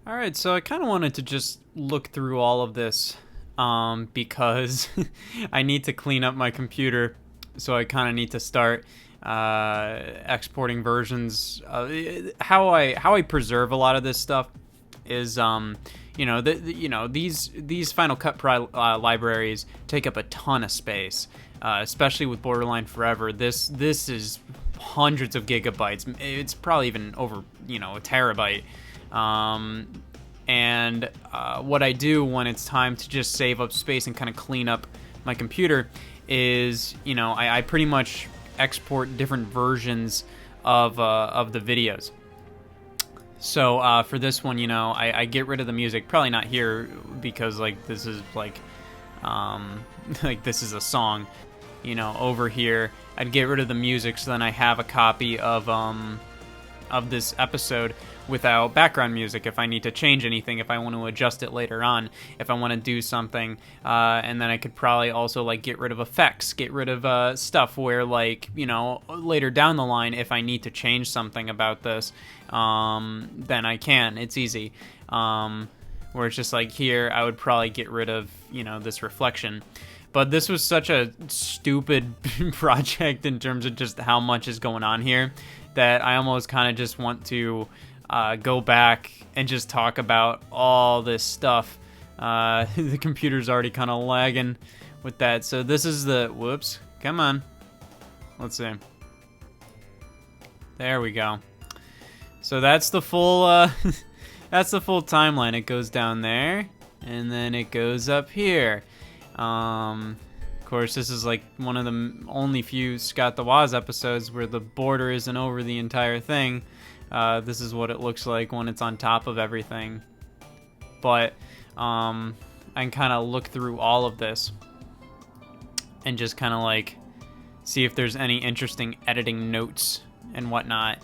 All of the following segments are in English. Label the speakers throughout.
Speaker 1: All right, so I kind of wanted to just look through all of this because I need to clean up my computer. So I kind of need to start exporting versions. How I preserve a lot of this stuff is these Final Cut libraries take up a ton of space, especially with Borderline Forever. This is hundreds of gigabytes. It's probably even over a terabyte. And what I do when it's time to just save up space and kind of clean up my computer is, I pretty much export different versions of the videos. So for this one, I get rid of the music. Probably not here because this is like this is a song. Over here, I'd get rid of the music so then I have a copy of this episode without background music if I need to change anything, if I want to adjust it later on, if I want to do something, and then I could probably also get rid of effects, get rid of stuff where later down the line if I need to change something about this, then I can. It's easy. Where it's just here I would probably get rid of this reflection. But this was such a stupid project in terms of just how much is going on here that I almost kind of just want to go back and just talk about all this stuff. The computer's already kind of lagging with that. So this is the... Whoops. Come on. Let's see. There we go. So that's the full... that's the full timeline. It goes down there, and then it goes up here. Of course, this is one of the only few Scott the Woz episodes where the border isn't over the entire thing. This is what it looks like when it's on top of everything. But I can kind of look through all of this and just kind of see if there's any interesting editing notes and whatnot.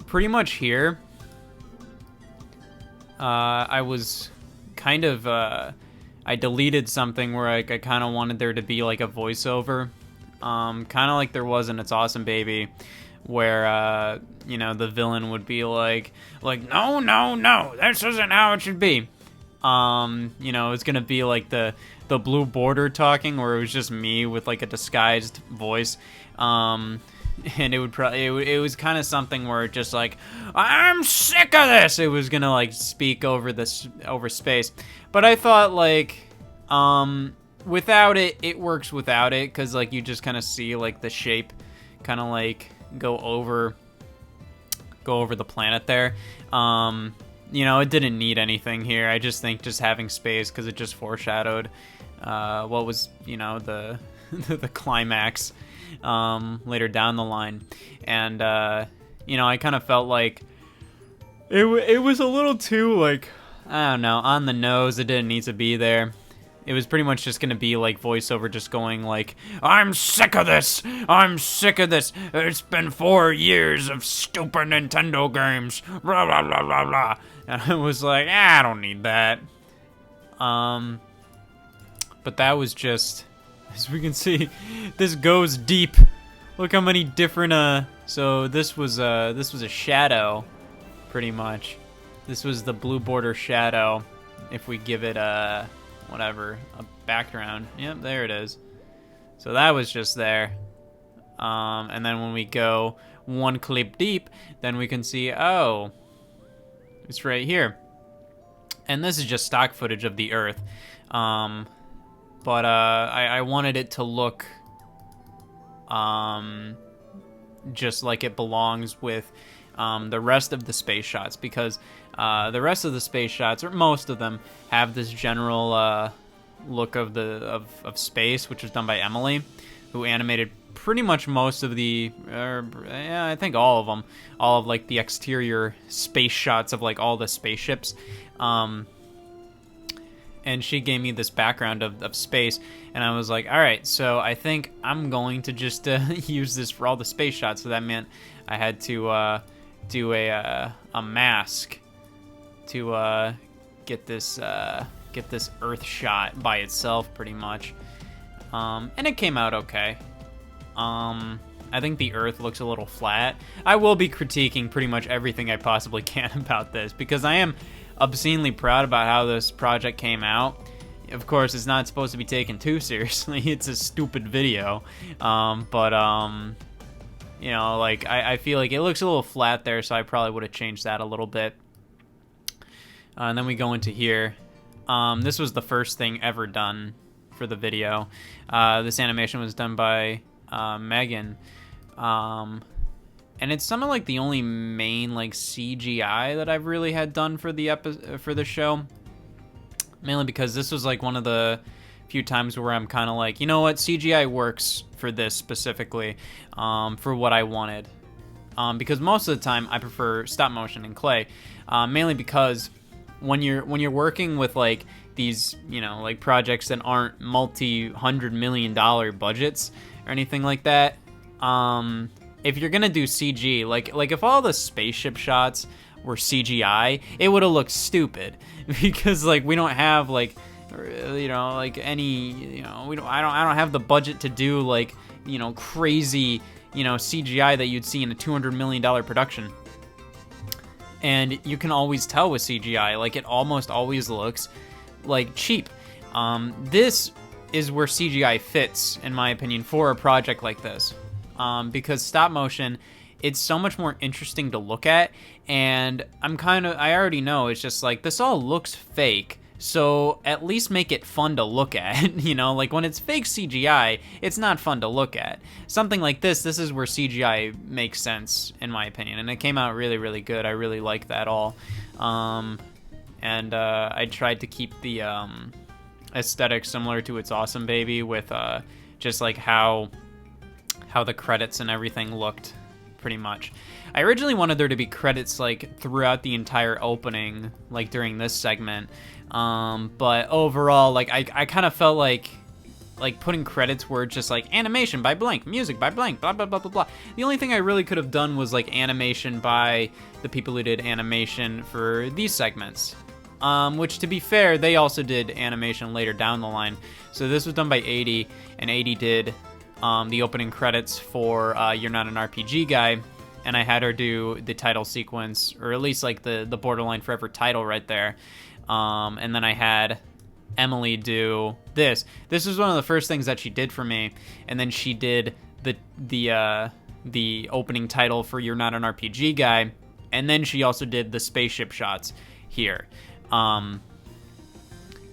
Speaker 1: Pretty much here, I was kind of... I deleted something where I kind of wanted there to be a voiceover, kind of like there was in It's Awesome Baby, where the villain would be no, no, no, this isn't how it should be. It's gonna be the blue border talking, where it was just me with a disguised voice. And it would probably it was kind of something where it just I'm sick of this. It was gonna speak over space, but I thought without it, it works without it, because you just kind of see the shape kind of go over the planet there. It didn't need anything here. I just think just having space, because it just foreshadowed what was the the climax later down the line. And I kind of felt it was a little too I don't know, on the nose. It didn't need to be there. It was pretty much just gonna be voiceover just going I'm sick of this, I'm sick of this, it's been 4 years of stupid Nintendo games, blah blah blah blah blah. And I was I don't need that. But that was just... As we can see, this goes deep. Look how many different, so this was a shadow, pretty much. This was the blue border shadow. If we give it whatever, a background. Yep, there it is. So that was just there. And then when we go one clip deep, then we can see, oh, it's right here. And this is just stock footage of the Earth. But I wanted it to look just like it belongs with the rest of the space shots, because the rest of the space shots, or most of them, have this general look of space, which was done by Emily, who animated pretty much most of the, yeah, I think all of them, all of the exterior space shots of all the spaceships. And she gave me this background of space, and I was all right, so I think I'm going to just use this for all the space shots. So that meant I had to do a mask to get this Earth shot by itself, pretty much. And it came out okay. I think the Earth looks a little flat. I will be critiquing pretty much everything I possibly can about this, because I am obscenely proud about how this project came out. Of course, it's not supposed to be taken too seriously. It's a stupid video. You know, like, I feel like it looks a little flat there, so I probably would have changed that a little bit. And then we go into here. This was the first thing ever done for the video. This animation was done by Megan. And it's some of like the only main like CGI that I've really had done for the show. Mainly because this was like one of the few times where I'm kind of like, you know what, CGI works for this specifically, for what I wanted. Because most of the time I prefer stop motion and clay, mainly because when you're working with like these, you know, like projects that aren't multi-$100 million budgets or anything like that, if you're gonna do CG, like if all the spaceship shots were CGI, it would have looked stupid, because like we don't have like, you know, like any, you know, I don't have the budget to do like, you know, crazy, you know, CGI that you'd see in a $200 million production. And you can always tell with CGI, like it almost always looks like cheap. This is where CGI fits, in my opinion, for a project like this, because stop motion, it's so much more interesting to look at, and I already know it's just like, this all looks fake, so at least make it fun to look at. You know, like when it's fake CGI, it's not fun to look at. Something like this is where CGI makes sense, in my opinion, and it came out really, really good. I really like that all. I tried to keep the aesthetic similar to It's Awesome Baby, with just like how the credits and everything looked, pretty much. I originally wanted there to be credits like throughout the entire opening, like during this segment, but overall, like I kind of felt like putting credits were just like animation by blank, music by blank, blah blah blah blah blah. The only thing I really could have done was like animation by the people who did animation for these segments, which, to be fair, they also did animation later down the line. So this was done by 80, and 80 did the opening credits for You're Not an RPG Guy, and I had her do the title sequence, or at least like the Borderline Forever title right there. And then I had Emily do this. This was one of the first things that she did for me, and then she did the opening title for You're Not an RPG Guy, and then she also did the spaceship shots here.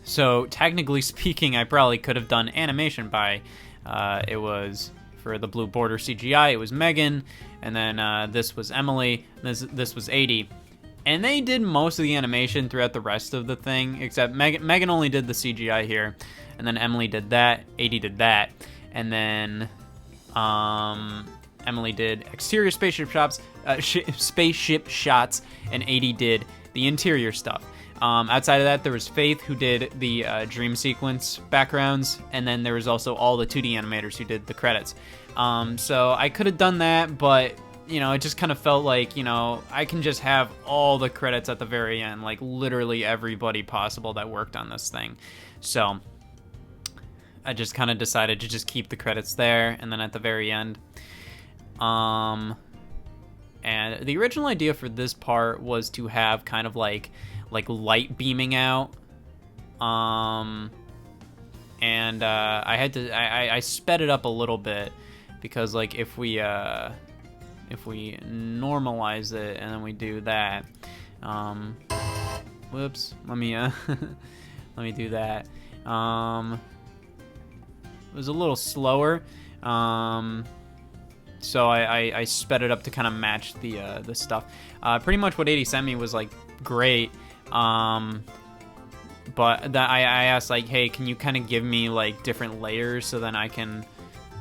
Speaker 1: So technically speaking, I probably could have done animation by, it was for the blue border CGI, it was Megan, and then this was Emily, this was 80. And they did most of the animation throughout the rest of the thing, except Megan only did the CGI here, and then Emily did that, 80 did that, and then Emily did exterior spaceship shots, and 80 did the interior stuff. Outside of that, there was Faith, who did the dream sequence backgrounds, and then there was also all the 2D animators who did the credits. So I could have done that, but, you know, it just kind of felt like, you know, I can just have all the credits at the very end, like literally everybody possible that worked on this thing. So I just kind of decided to just keep the credits there, and then at the very end. And the original idea for this part was to have kind of like light beaming out, and I sped it up a little bit, because like if we normalize it and then we do that, whoops, let me do that. It was a little slower, so I sped it up to kind of match the stuff. Pretty much what 80 sent me was like great. But that I asked, like, hey, can you kind of give me like different layers so then I can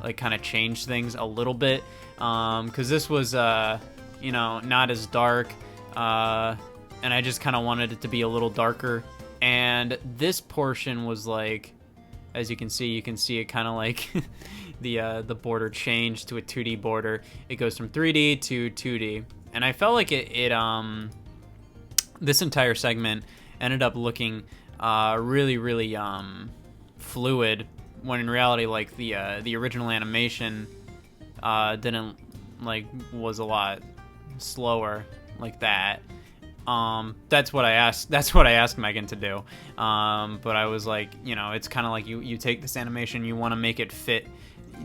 Speaker 1: like kind of change things a little bit, because this was you know, not as dark, and I just kind of wanted it to be a little darker. And this portion was like, as you can see it kind of like the border changed to a 2D border. It goes from 3D to 2D, and I felt like it this entire segment ended up looking really, really fluid, when in reality, like the original animation didn't like was a lot slower like that. That's what I asked Megan to do. But I was like, you know, it's kind of like you take this animation, you want to make it fit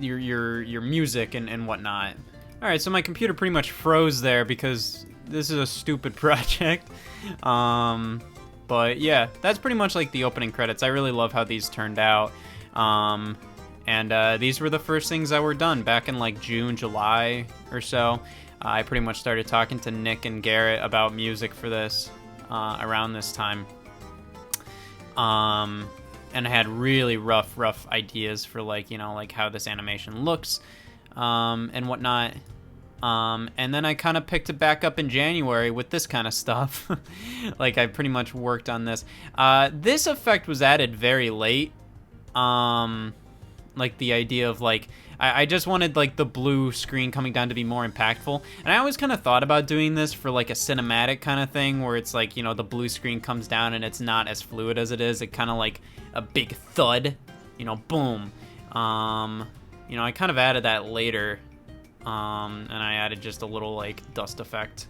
Speaker 1: your music and whatnot. All right, so my computer pretty much froze there because this is a stupid project. But yeah, that's pretty much like the opening credits. I really love how these turned out. And these were the first things that were done back in like June, July or so. I pretty much started talking to Nick and Garrett about music for this around this time. And I had really rough ideas for like, you know, like how this animation looks and whatnot. And then I kind of picked it back up in January with this kind of stuff. Like I pretty much worked on this. This effect was added very late. Like the idea of like, I just wanted like the blue screen coming down to be more impactful. And I always kind of thought about doing this for like a cinematic kind of thing where it's like, you know, the blue screen comes down and it's not as fluid as it is. It kind of like a big thud, you know, boom. You know, I kind of added that later. And I added just a little like dust effect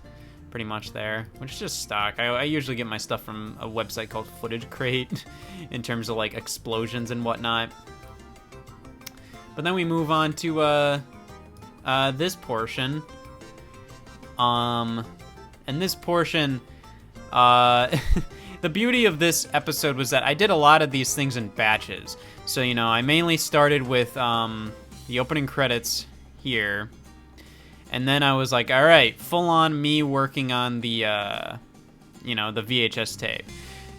Speaker 1: pretty much there, which is just stock. I usually get my stuff from a website called Footage Crate in terms of like explosions and whatnot. But then we move on to this portion. And this portion, the beauty of this episode was that I did a lot of these things in batches. So, you know, I mainly started with the opening credits here. And then I was like, all right, full on me working on the, you know, the VHS tape.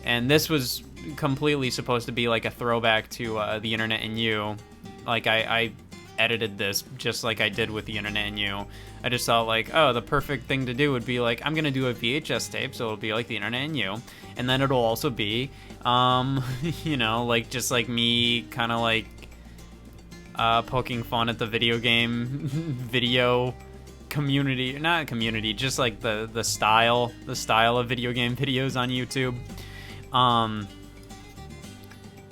Speaker 1: And this was completely supposed to be like a throwback to the Internet and You. Like, I edited this just like I did with the Internet and You. I just thought, like, oh, the perfect thing to do would be, like, I'm going to do a VHS tape, so it'll be like the Internet and You. And then it'll also be, you know, like, just like me kind of, like, poking fun at the video game video community. Not community, just, like, the style of video game videos on YouTube.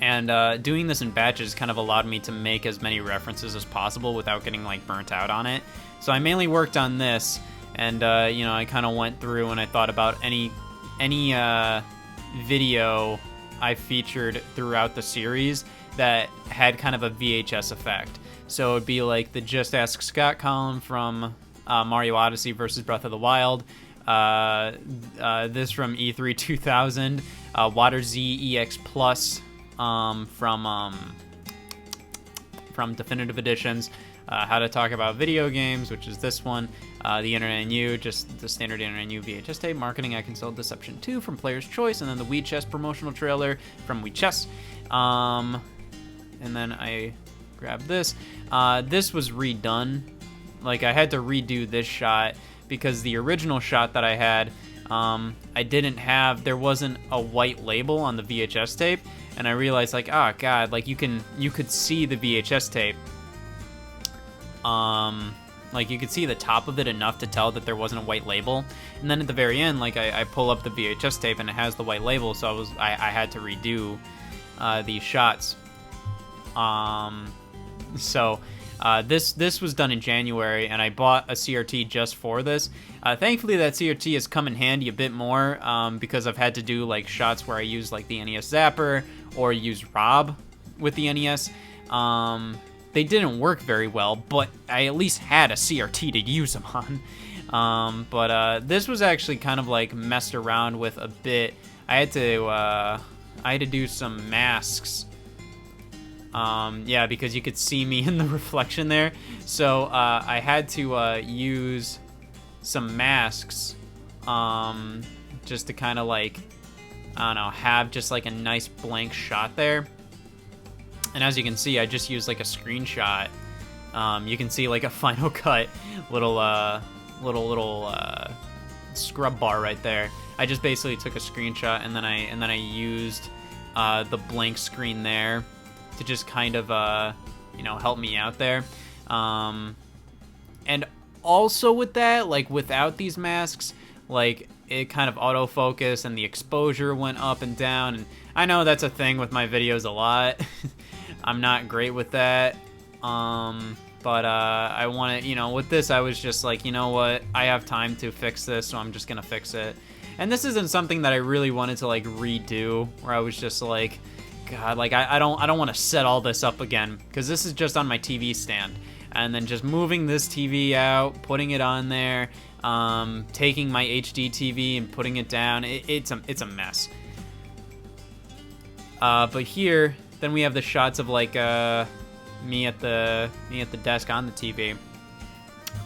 Speaker 1: And doing this in batches kind of allowed me to make as many references as possible without getting like burnt out on it. So I mainly worked on this, and you know, I kind of went through and I thought about any video I featured throughout the series that had kind of a VHS effect. So it'd be like the Just Ask Scott column from Mario Odyssey versus Breath of the Wild. This from E3 2000, Water Z EX Plus. From Definitive Editions, How to Talk About Video Games, which is this one, the Internet and You, just the standard Internet and You VHS tape, Marketing I Can Sell Deception 2 from Player's Choice, and then the Wii Chess promotional trailer from Wii Chess. And then I grabbed this. This was redone. Like, I had to redo this shot because the original shot that I had, I didn't have, there wasn't a white label on the VHS tape. And I realized, like, oh god, like you could see the VHS tape. Like you could see the top of it enough to tell that there wasn't a white label. And then at the very end, like I pull up the VHS tape and it has the white label, so I had to redo these shots. So this was done in January, and I bought a CRT just for this. Thankfully, that CRT has come in handy a bit more because I've had to do like shots where I use like the NES Zapper or use Rob with the NES. They didn't work very well, but I at least had a CRT to use them on. But this was actually kind of like messed around with a bit. I had to do some masks. Yeah, because you could see me in the reflection there. So I had to use some masks just to kind of like, I don't know, have just like a nice blank shot there. And as you can see, I just used like a screenshot. You can see like a Final Cut little scrub bar right there. I just basically took a screenshot and then I used the blank screen there to just kind of you know, help me out there. And also with that, like without these masks, like it kind of autofocused and the exposure went up and down, and I know that's a thing with my videos a lot. I'm not great with that. But I want to, you know, with this, I was just like, you know what, I have time to fix this, so I'm just gonna fix it. And this isn't something that I really wanted to like redo, where I was just like, God, like I don't want to set all this up again, because this is just on my TV stand, and then just moving this TV out, putting it on there, taking my HD TV and putting it down. It's a mess. But here, then we have the shots of like me at the desk on the TV.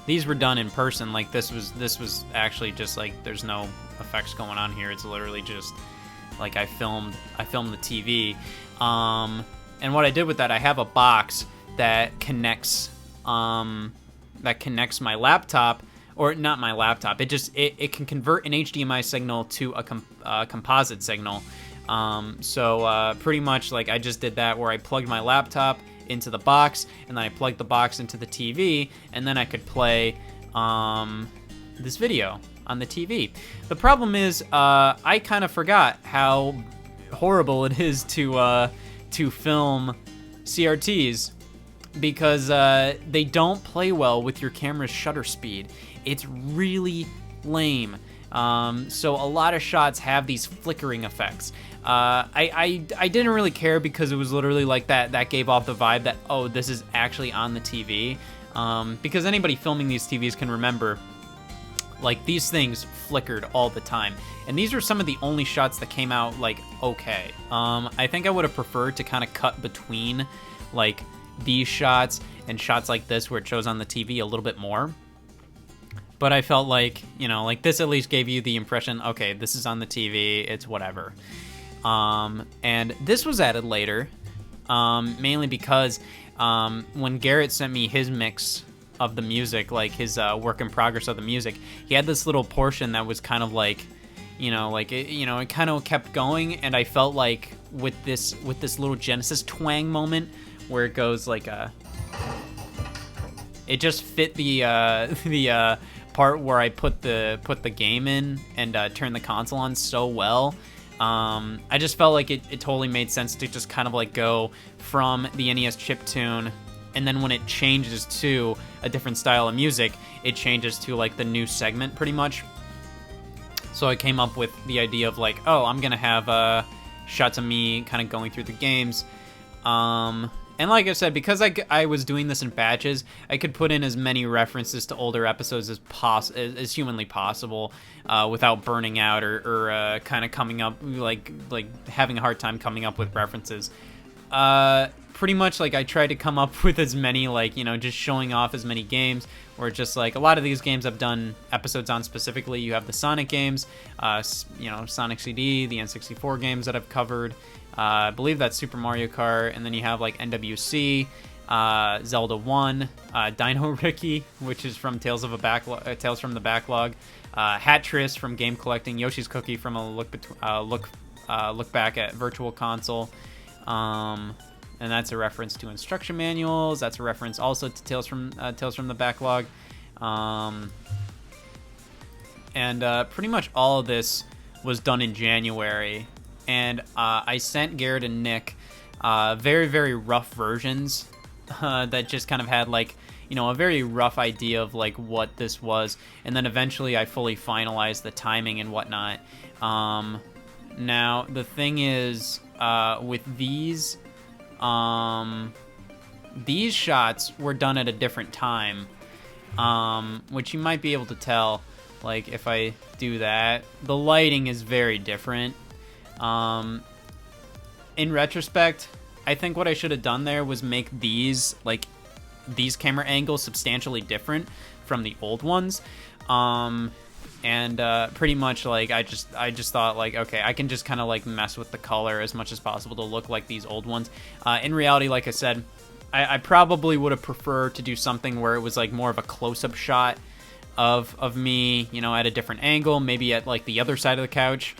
Speaker 1: These were done in person. Like this was actually just like, there's no effects going on here. It's literally just like I filmed the TV. And what I did with that, I have a box that connects my laptop, or not my laptop. It can convert an HDMI signal to a composite signal. So pretty much like I just did that, where I plugged my laptop into the box, and then I plugged the box into the TV, and then I could play this video on the TV. The problem is I kind of forgot how horrible it is to film CRTs, because they don't play well with your camera's shutter speed. It's really lame. So a lot of shots have these flickering effects. I didn't really care, because it was literally like that gave off the vibe that, oh, this is actually on the TV. Because anybody filming these TVs can remember, like, these things flickered all the time. And these were some of the only shots that came out, like, okay. I think I would have preferred to kind of cut between, like, these shots and shots like this where it shows on the TV a little bit more. But I felt like, you know, like this at least gave you the impression, okay, this is on the TV, it's whatever. And this was added later, mainly because when Garrett sent me his mix of the music, like his work in progress of the music, he had this little portion that was kind of like, it kind of kept going, and I felt like with this little Genesis twang moment where it goes like it just fit the part where I put the game in and turn the console on so well. I just felt like it totally made sense to just kind of like go from the NES chiptune, and then when it changes to a different style of music, it changes to like the new segment pretty much. So I came up with the idea of like, oh, I'm gonna have shots of me kind of going through the games. And like I said, because I was doing this in batches, I could put in as many references to older episodes as humanly possible, without burning out or kind of coming up like having a hard time coming up with references. Pretty much like I tried to come up with as many, like, you know, just showing off as many games, or just like a lot of these games I've done episodes on specifically. You have the Sonic games, you know, Sonic CD, the N64 games that I've covered. I believe that's Super Mario Kart, and then you have like NWC, Zelda 1, Dino Ricky, which is from Tales from the Backlog, Hatris from Game Collecting, Yoshi's Cookie from a look back at Virtual Console, and that's a reference to instruction manuals. That's a reference also to Tales from the Backlog, and pretty much all of this was done in January. And I sent Garrett and Nick very, very rough versions that just kind of had like, you know, a very rough idea of like what this was. And then eventually I fully finalized the timing and whatnot. Now, the thing is, with these shots were done at a different time, which you might be able to tell. Like if I do that, the lighting is very different. In retrospect, I think what I should have done there was make these camera angles substantially different from the old ones. And pretty much like I just thought like, okay, I can just kind of like mess with the color as much as possible to look like these old ones. In reality, like I said, I probably would have preferred to do something where it was like more of a close-up shot of me, you know, at a different angle, maybe at like the other side of the couch.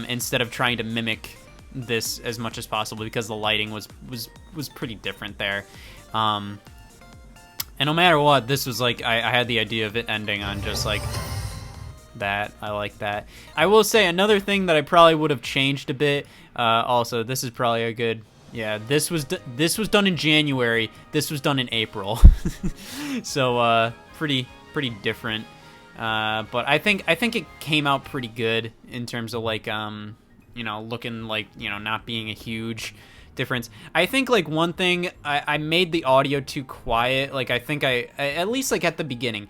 Speaker 1: Instead of trying to mimic this as much as possible, because the lighting was pretty different there. And no matter what, this was like, I had the idea of it ending on just like that. I like that. I will say another thing that I probably would have changed a bit. Also, this is probably a good Yeah, this was done in January. This was done in April. So pretty different. But I think it came out pretty good in terms of like looking like, not being a huge difference. I think like one thing, I made the audio too quiet. Like I think I at least like at the beginning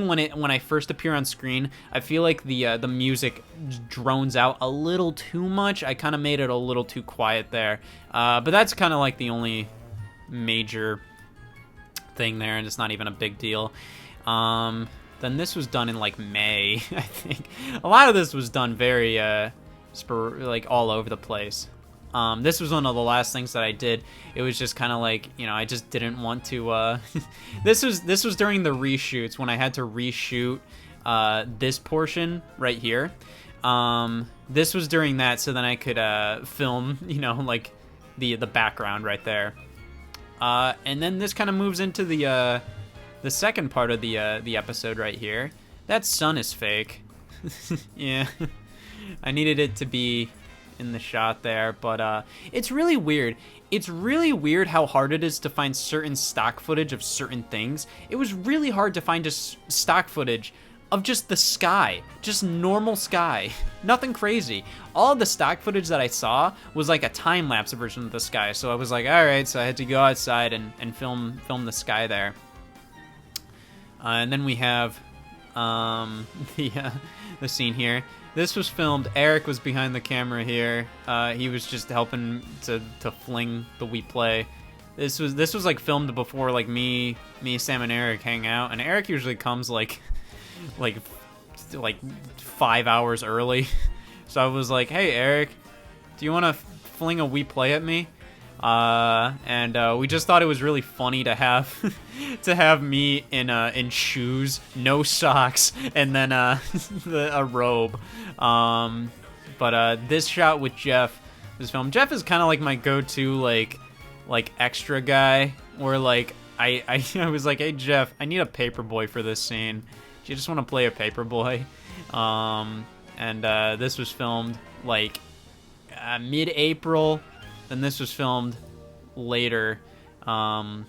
Speaker 1: when I first appear on screen, I feel like the music drones out a little too much. I kind of made it a little too quiet there, but that's kind of like the only major thing there, and it's not even a big deal. Then this was done in like May. I think a lot of this was done very like all over the place. This was one of the last things that I did. It was just kind of like, I just didn't want to, this was during the reshoots when I had to reshoot, this portion right here. This was during that, so then I could, film, like the background right there. And then this kind of moves into the second part of the episode right here. That sun is fake. Yeah. I needed it to be in the shot there, but it's really weird. It's really weird how hard it is to find certain stock footage of certain things. It was really hard to find just stock footage of just the sky, just normal sky, nothing crazy. All of the stock footage that I saw was like a time-lapse version of the sky, so I was like, all right, so I had to go outside and film the sky there. And then we have the scene here. This was filmed. Eric was behind the camera here. He was just helping to fling the We Play. This was like filmed before like me, Sam, and Eric hang out. And Eric usually comes like 5 hours early. So I was like, hey Eric, do you want to fling a We Play at me? And we just thought it was really funny to have me in shoes, no socks, and then a robe. But this shot with Jeff, this film, Jeff is kind of like my go-to like extra guy. Where like I was like, hey Jeff, I need a paperboy for this scene. Do you just want to play a paperboy? And this was filmed like mid-April. Then this was filmed later, and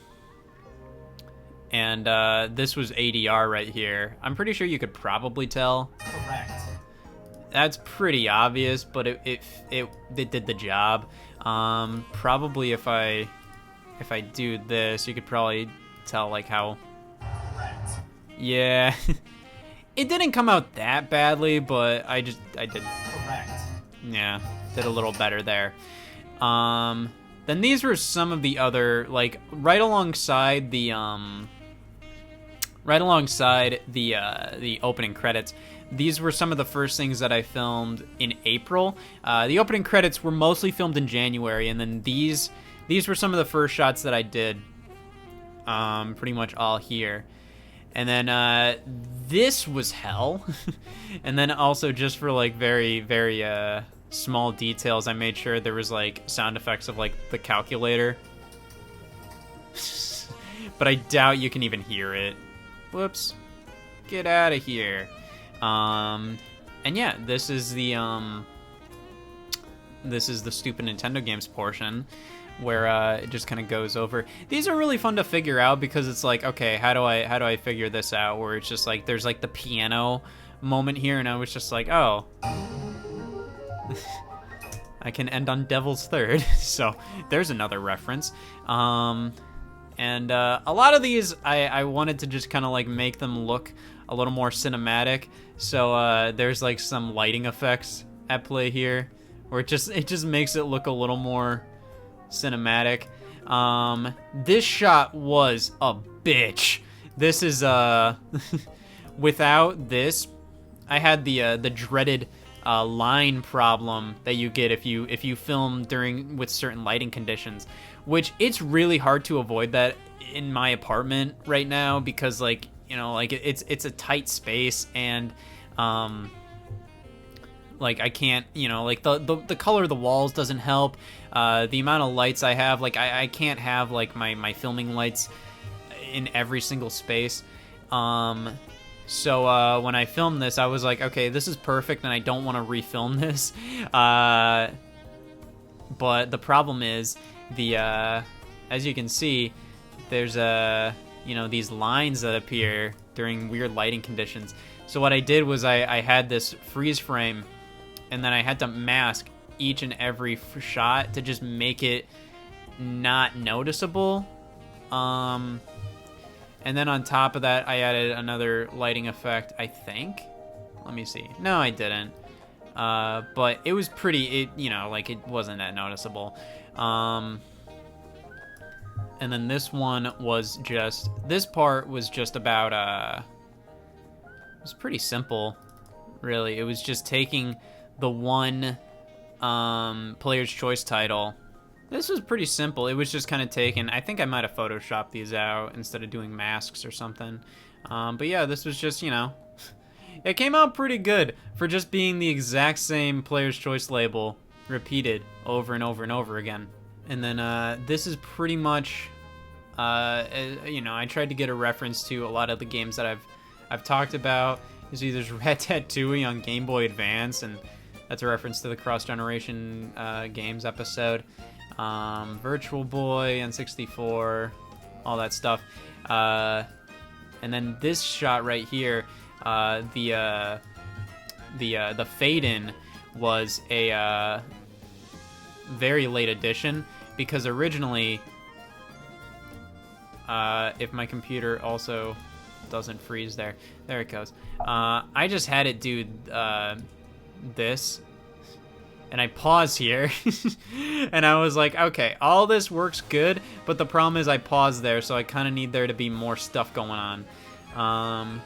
Speaker 1: this was ADR right here. I'm pretty sure you could probably tell.
Speaker 2: Correct.
Speaker 1: That's pretty obvious, but it did the job. Probably if I do this, you could probably tell like how.
Speaker 2: Correct.
Speaker 1: Yeah, it didn't come out that badly, but I did.
Speaker 2: Correct.
Speaker 1: Yeah, did a little better there. Then these were some of the other, like, right alongside the opening credits. These were some of the first things that I filmed in April. The opening credits were mostly filmed in January, and then these were some of the first shots that I did, pretty much all here. And then, this was hell. And then also just for, like, very, very, small details, I made sure there was like sound effects of like the calculator. But I doubt you can even hear it. Whoops. Get out of here. And yeah, this is the stupid Nintendo games portion where it just kind of goes over. These are really fun to figure out because it's like, okay, how do I figure this out? Where it's just like there's like the piano moment here, and I was just like, oh, I can end on Devil's Third. So there's another reference. And a lot of these I wanted to just kind of like make them look a little more cinematic. So there's like some lighting effects at play here where it just makes it look a little more cinematic. This shot was a bitch. This is without this, I had the dreaded line problem that you get if you film with certain lighting conditions, which it's really hard to avoid that in my apartment right now because like like it's a tight space, and like I can't like the color of the walls doesn't help, the amount of lights I have, like I can't have like my filming lights in every single space. So when I filmed this, I was like, okay, this is perfect, and I don't want to refilm this. But but the problem is the as you can see, there's these lines that appear during weird lighting conditions. So what I did was I had this freeze frame, and then I had to mask each and every shot to just make it not noticeable. And then on top of that, I added another lighting effect, I think. Let me see. No, I didn't. But it was pretty, it wasn't that noticeable. And then this one was this part was just about, it was pretty simple, really. It was just taking the one Player's Choice title. This was pretty simple. It was just kind of taken. I think I might have photoshopped these out instead of doing masks or something. But yeah, this was just, it came out pretty good for just being the exact same Player's Choice label repeated over and over and over again. And then this is pretty much, I tried to get a reference to a lot of the games that I've talked about. You see, there's Red Dead 2 on Game Boy Advance, and that's a reference to the Cross Generation games episode. Virtual Boy, N64, all that stuff. And then this shot right here, the fade-in was a very late addition, because originally, if my computer also doesn't freeze there it goes. I just had it do this, and I pause here, and I was like, okay, all this works good, but the problem is I paused there, so I kind of need there to be more stuff going on.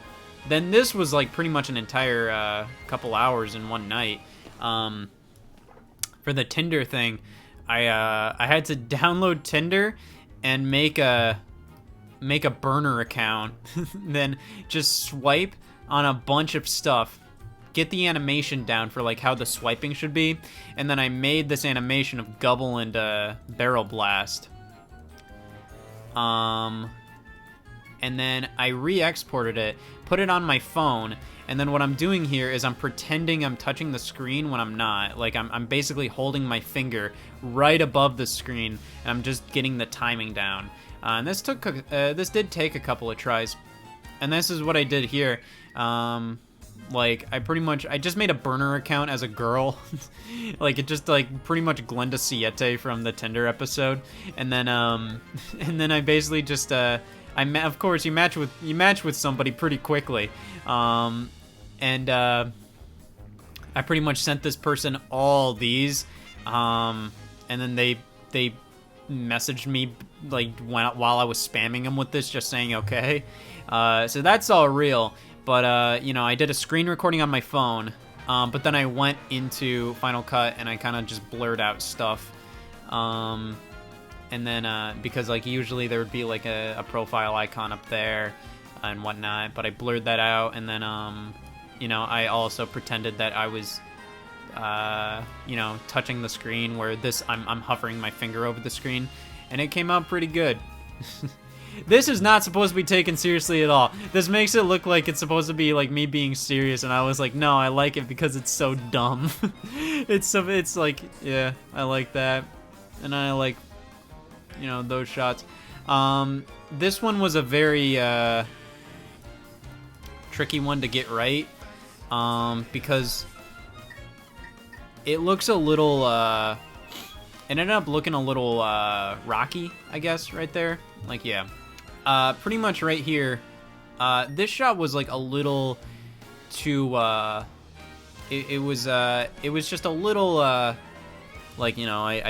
Speaker 1: Then this was like pretty much an entire couple hours in one night. For the Tinder thing, I had to download Tinder and make a burner account, then just swipe on a bunch of stuff, get the animation down for like how the swiping should be, and then I made this animation of Gubble and Barrel Blast. And then I re-exported it, put it on my phone, and then what I'm doing here is I'm pretending I'm touching the screen when I'm not. Like I'm basically holding my finger right above the screen, and I'm just getting the timing down. And this did take a couple of tries, and this is what I did here. Like I just made a burner account as a girl, like it just like pretty much Glenda Siete from the Tinder episode, and then I basically just of course you match with somebody pretty quickly, and I pretty much sent this person all these, and then they messaged me like while I was spamming them with this, just saying okay. So that's all real, but I did a screen recording on my phone, but then I went into Final Cut and I kind of just blurred out stuff, and then because like usually there would be like a profile icon up there and whatnot, but I blurred that out, and then I also pretended that I was touching the screen, where I'm hovering my finger over the screen, and it came out pretty good. This is not supposed to be taken seriously at all. This makes it look like it's supposed to be like me being serious, and I was like, no, I like it because it's so dumb. It's like, yeah, I like that, and I like, those shots. This one was a very tricky one to get right, because it looks a little, it ended up looking a little rocky, I guess, right there. Like, yeah. Pretty much right here, this shot was like a little too, it was just a little, I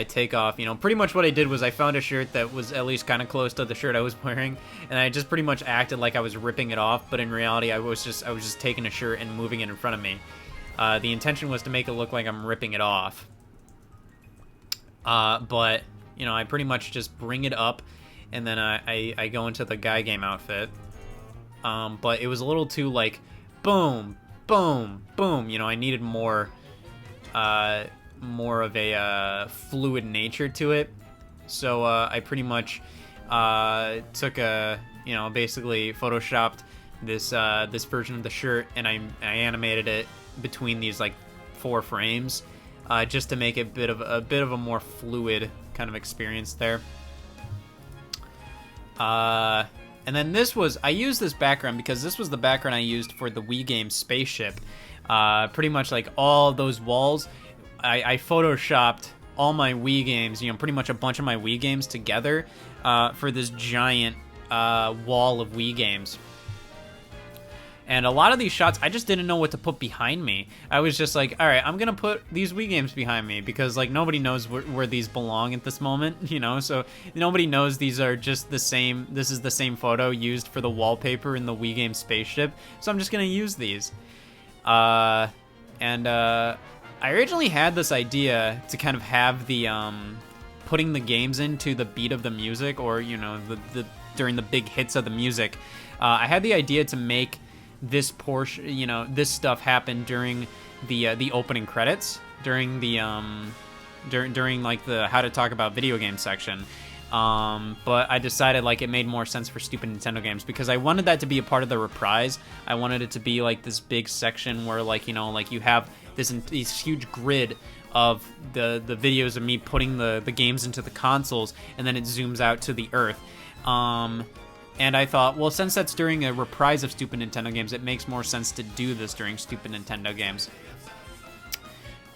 Speaker 1: take off, pretty much what I did was I found a shirt that was at least kind of close to the shirt I was wearing, and I just pretty much acted like I was ripping it off, but in reality I was just taking a shirt and moving it in front of me. The intention was to make it look like I'm ripping it off. But, I pretty much just bring it up, and then I go into the guy game outfit. But it was a little too, like, boom, boom, boom. I needed more of a fluid nature to it. So I pretty much took basically photoshopped this version of the shirt, and I animated it between these like 4 frames. just to make it a bit of a more fluid kind of experience there. And then I used this background because this was the background I used for the Wii game Spaceship. Pretty much like all those walls, I photoshopped all my Wii games, pretty much a bunch of my Wii games together for this giant wall of Wii games. And a lot of these shots, I just didn't know what to put behind me. I was just like, all right, I'm going to put these Wii games behind me because, like, nobody knows where these belong at this moment, So nobody knows these are just the same. This is the same photo used for the wallpaper in the Wii game Spaceship. So I'm just going to use these. I originally had this idea to kind of have the putting the games into the beat of the music, or the during the big hits of the music. I had the idea to make this portion, this stuff happen during the opening credits, during the during like the how to talk about video game section. But I decided like it made more sense for Stupid Nintendo Games because I wanted that to be a part of the reprise. I wanted it to be like this big section where like you have this huge grid of the videos of me putting the games into the consoles, and then it zooms out to the Earth. And I thought, well, since that's during a reprise of Stupid Nintendo Games, it makes more sense to do this during Stupid Nintendo Games.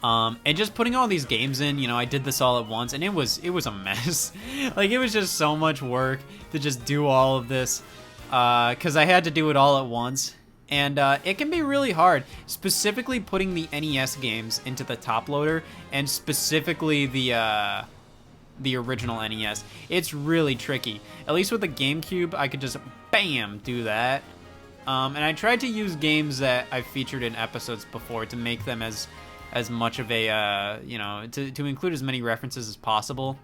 Speaker 1: And just putting all these games in, I did this all at once, and it was a mess. Like, it was just so much work to just do all of this, because I had to do it all at once. And it can be really hard, specifically putting the NES games into the top loader, and specifically the original NES. It's really tricky. At least with the GameCube, I could just, bam, do that. And I tried to use games that I've featured in episodes before to make them as much of a, to include as many references as possible.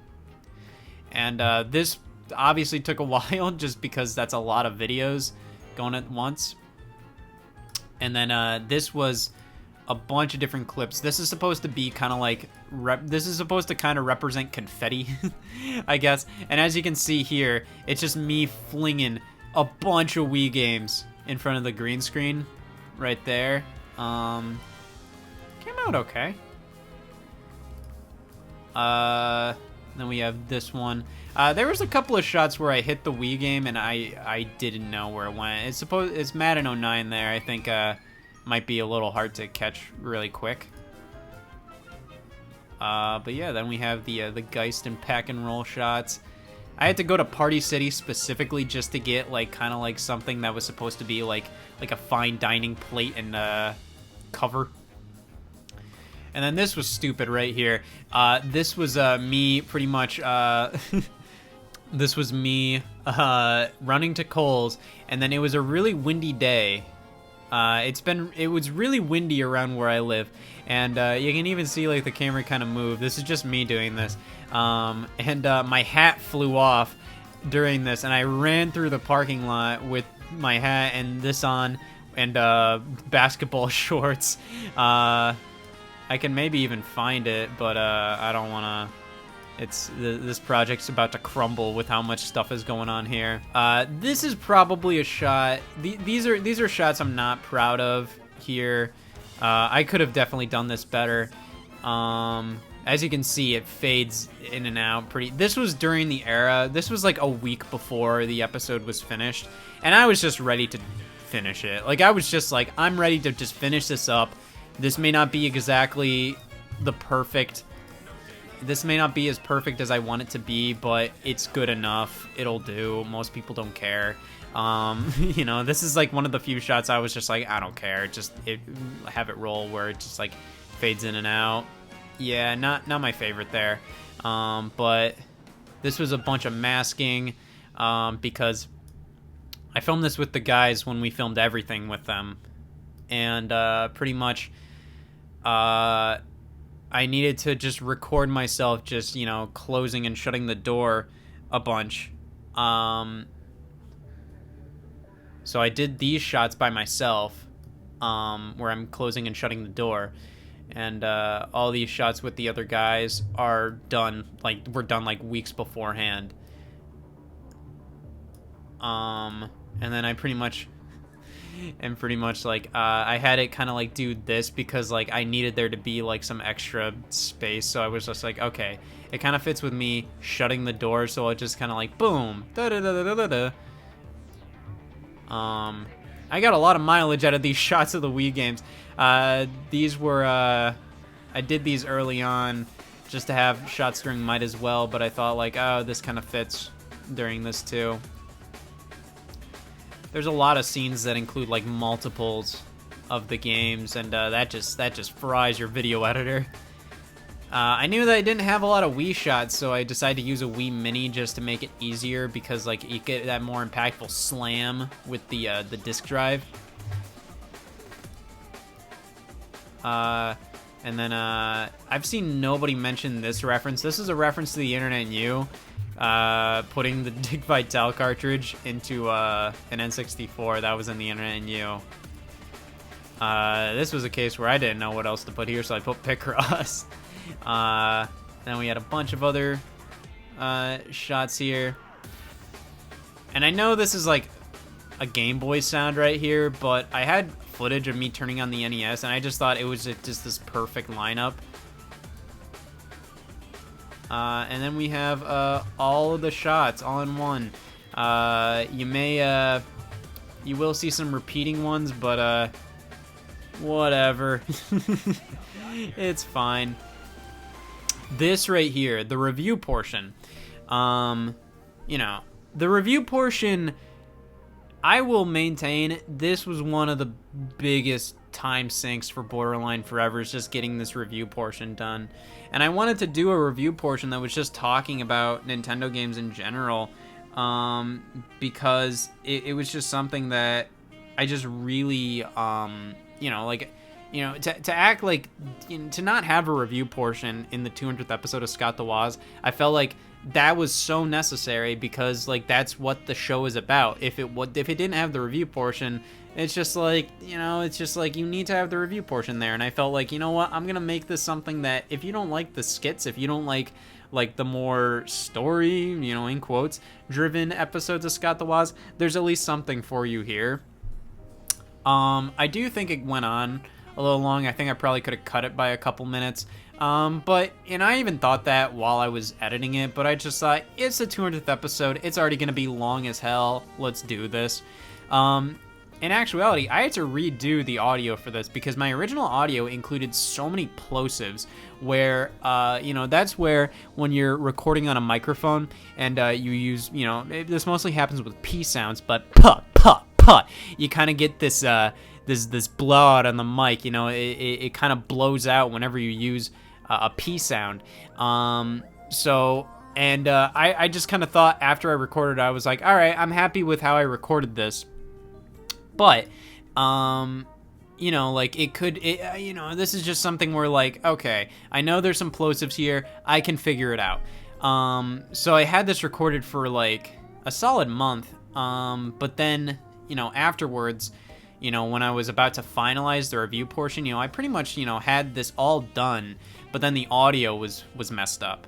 Speaker 1: And this obviously took a while just because that's a lot of videos going at once. And then this was a bunch of different clips. This is supposed to be kind of like, this is supposed to kind of represent confetti, I guess. And as you can see here, it's just me flinging a bunch of Wii games in front of the green screen right there. Came out okay. Then we have this one. There was a couple of shots where I hit the Wii game and I didn't know where it went. It's Madden 09 there. I think might be a little hard to catch really quick. But yeah, then we have the Geist and pack and roll shots. I had to go to Party City specifically just to get like kind of like something that was supposed to be like a fine dining plate and cover. And then this was stupid right here. This was me pretty much. This was me running to Kohl's, and then it was a really windy day. It was really windy around where I live, and you can even see like the camera kind of move. This is just me doing this, and my hat flew off during this, and I ran through the parking lot with my hat and this on, and basketball shorts. I can maybe even find it, but I don't want to. This project's about to crumble with how much stuff is going on here. This is probably a shot. These are shots I'm not proud of here. I could have definitely done this better. As you can see, it fades in and out pretty. This was during the era. This was like a week before the episode was finished, and I was just ready to finish it. Like, I was just like, I'm ready to just finish this up. This may not be exactly this may not be as perfect as I want it to be, but it's good enough. It'll do. Most people don't care. This is like one of the few shots I was just like, I don't care. Just have it roll where it just like fades in and out. Yeah, not my favorite there. But this was a bunch of masking because I filmed this with the guys when we filmed everything with them. And pretty much I needed to just record myself just, closing and shutting the door a bunch. So I did these shots by myself, where I'm closing and shutting the door. And all these shots with the other guys are done, were done weeks beforehand. And then I pretty much and pretty much like I had it kind of like do this because like I needed there to be like some extra space, so I was just like, okay, it kind of fits with me shutting the door, so it just kind of like boom, da da da da da da. I got a lot of mileage out of these shots of the Wii games. These were I did these early on just to have shots during Might as well, but I thought like, oh, this kind of fits during this too. There's a lot of scenes that include like multiples of the games, and that just fries your video editor. I knew that I didn't have a lot of Wii shots, so I decided to use a Wii Mini just to make it easier, because like you get that more impactful slam with the disc drive. And then I've seen nobody mention this reference. This is a reference to the Internet and You, putting the Dig Vital cartridge into an N64. That was in the Internet and You. This was a case where I didn't know what else to put here, so I put Picross. Then we had a bunch of other shots here. And I know this is like a Game Boy sound right here, but I had footage of me turning on the NES, and I just thought it was just this perfect lineup. And then we have all of the shots all in one. You will see some repeating ones, but whatever. It's fine. This right here, the review portion, you know, the review portion, I will maintain this was one of the biggest time sinks for Borderline Forever, is just getting this review portion done. And I wanted to do a review portion that was just talking about Nintendo games in general, because it was just something that I just really, you know, like, you know, to act like, you know, to not have a review portion in the 200th episode of Scott the Woz, I felt like that was so necessary, because like that's what the show is about. If it didn't have the review portion, it's just like, you know, it's just like you need to have the review portion there. And I felt like, you know what, I'm gonna make this something that if you don't like the skits, if you don't like the more story, you know, in quotes, driven episodes of Scott the Woz, there's at least something for you here. I do think it went on a little long. I think I probably could have cut it by a couple minutes. But, and I even thought that while I was editing it, but I just thought, it's the 200th episode, it's already going to be long as hell, let's do this. In actuality, I had to redo the audio for this, because my original audio included so many plosives, where, you know, that's where when you're recording on a microphone, and you use, you know, this mostly happens with P sounds, but puh, puh, puh, you kind of get this, this blowout on the mic, you know, it kind of blows out whenever you use a P sound. So, and I just kind of thought after I recorded, I was like, all right, I'm happy with how I recorded this. But, you know, like you know, this is just something where like, okay, I know there's some plosives here, I can figure it out. So I had this recorded for like a solid month. But then, you know, afterwards, you know, when I was about to finalize the review portion, you know, I pretty much, you know, had this all done, but then the audio was messed up.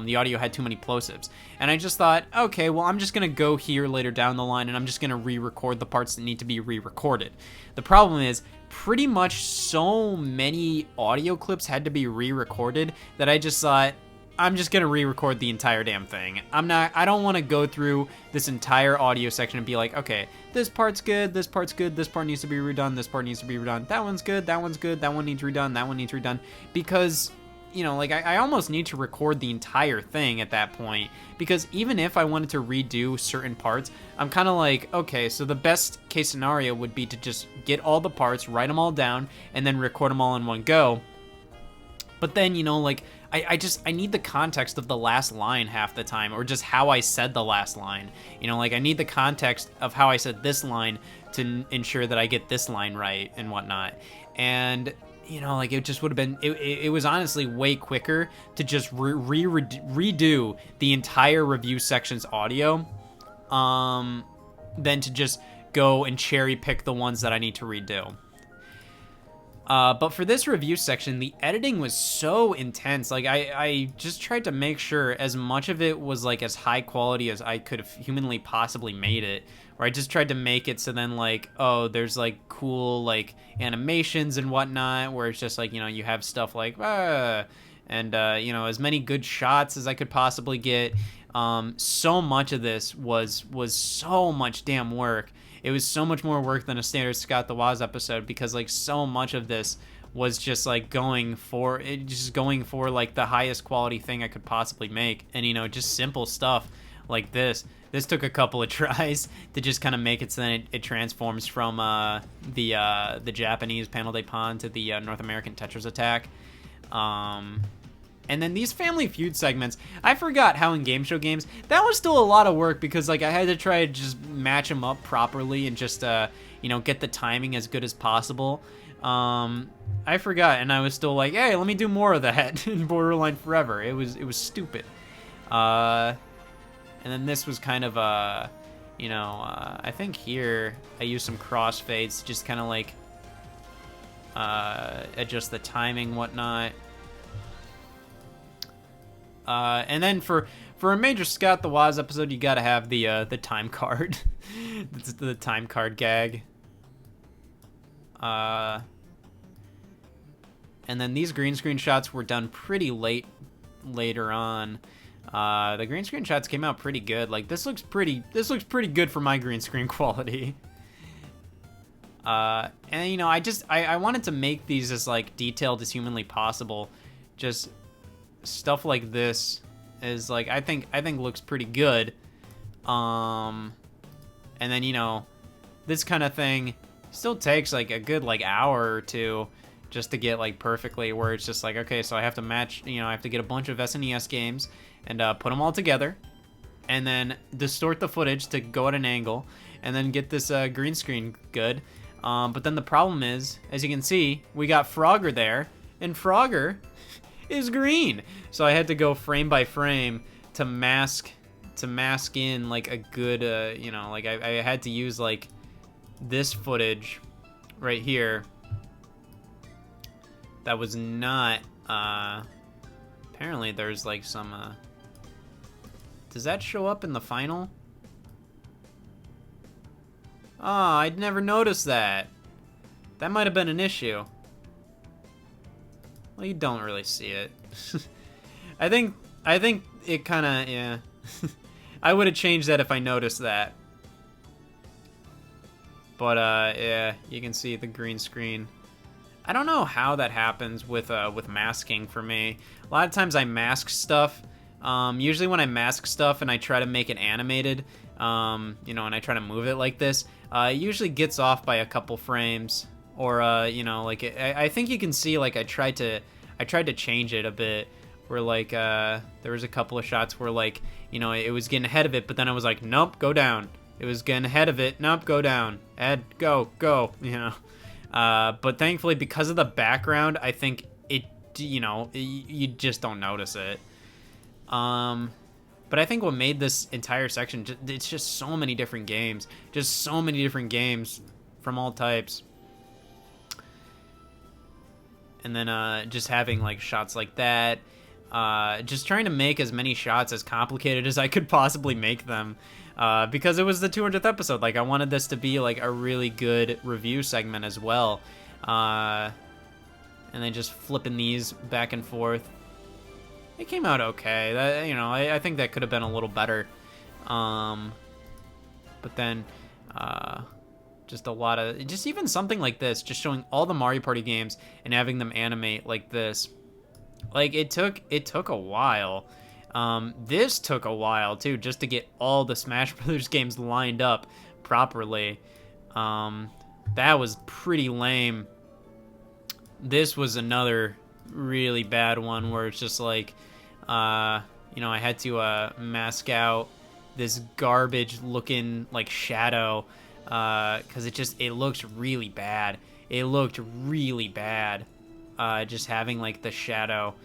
Speaker 1: The audio had too many plosives. And I just thought, okay, well, I'm just going to go here later down the line, and I'm just going to re-record the parts that need to be re-recorded. The problem is, pretty much so many audio clips had to be re-recorded that I just thought, I'm just going to re-record the entire damn thing. I don't want to go through this entire audio section and be like, okay, this part's good, this part's good, this part needs to be redone, this part needs to be redone, that one's good, that one's good, that one needs redone, that one needs redone, because, you know, like, I almost need to record the entire thing at that point, because even if I wanted to redo certain parts, I'm kind of like, okay, so the best case scenario would be to just get all the parts, write them all down, and then record them all in one go. But then, you know, like, I need the context of the last line half the time, or just how I said the last line. You know, like, I need the context of how I said this line to ensure that I get this line right and whatnot. And, you know, like, it just would have been, it was honestly way quicker to just redo the entire review section's audio, than to just go and cherry pick the ones that I need to redo. But for this review section, the editing was so intense. Like, I just tried to make sure as much of it was, like, as high quality as I could have humanly possibly made it. Or I just tried to make it so then, like, oh, there's, like, cool, like, animations and whatnot, where it's just, like, you know, you have stuff like, and, you know, as many good shots as I could possibly get. So much of this was so much damn work. It was so much more work than a standard Scott the Woz episode, because like so much of this was just like going for like the highest quality thing I could possibly make. And you know, just simple stuff like this took a couple of tries to just kind of make it so then it transforms from the Japanese Panel de Pon to the North American Tetris Attack. And then these Family Feud segments, I forgot how in game show games, that was still a lot of work, because like I had to try to just match them up properly and just, you know, get the timing as good as possible. I forgot, and I was still like, hey, let me do more of that in Borderline Forever. It was stupid. And then this was kind of, you know, I think here I used some crossfades to just kind of like adjust the timing, whatnot. And then for a major Scott the Woz episode, you gotta have the time card, the time card gag. And then these green screen shots were done pretty later on. The green screen shots came out pretty good. Like this looks pretty good for my green screen quality. And you know, I wanted to make these as like detailed as humanly possible. Just stuff like this is like I think looks pretty good. And then you know, this kind of thing still takes like a good like hour or two just to get like perfectly, where it's just like, okay, so I have to match, you know, I have to get a bunch of SNES games and put them all together, and then distort the footage to go at an angle, and then get this green screen good. But then the problem is, as you can see, we got Frogger there, and Frogger is green, so I had to go frame by frame to mask in like a good you know, like I had to use like this footage right here that was not apparently there's like some does that show up in the final? Oh, I'd never noticed that. That might have been an issue. Well, you don't really see it. I think it kind of, yeah. I would have changed that if I noticed that. But yeah, you can see the green screen. I don't know how that happens with masking for me. A lot of times I mask stuff. Usually when I mask stuff and I try to make it animated, you know, and I try to move it like this, it usually gets off by a couple frames. Or, you know, like, I think you can see, like, I tried to change it a bit, where, like, there was a couple of shots where, like, you know, it was getting ahead of it, but then I was like, nope, go down. It was getting ahead of it, nope, go down. Go, you know. But thankfully, because of the background, I think it, you know, you just don't notice it. But I think what made this entire section, it's just so many different games. Just so many different games from all types. And then just having like shots like that, just trying to make as many shots as complicated as I could possibly make them, because it was the 200th episode. Like I wanted this to be like a really good review segment as well, and then just flipping these back and forth. It came out okay. That, you know, I think that could have been a little better, but then just a lot of, just even something like this, just showing all the Mario Party games and having them animate like this. Like it took a while. This took a while too, just to get all the Smash Brothers games lined up properly. That was pretty lame. This was another really bad one where it's just like, you know, I had to mask out this garbage looking like shadow, because it looks really bad. It looked really bad, just having like the shadow.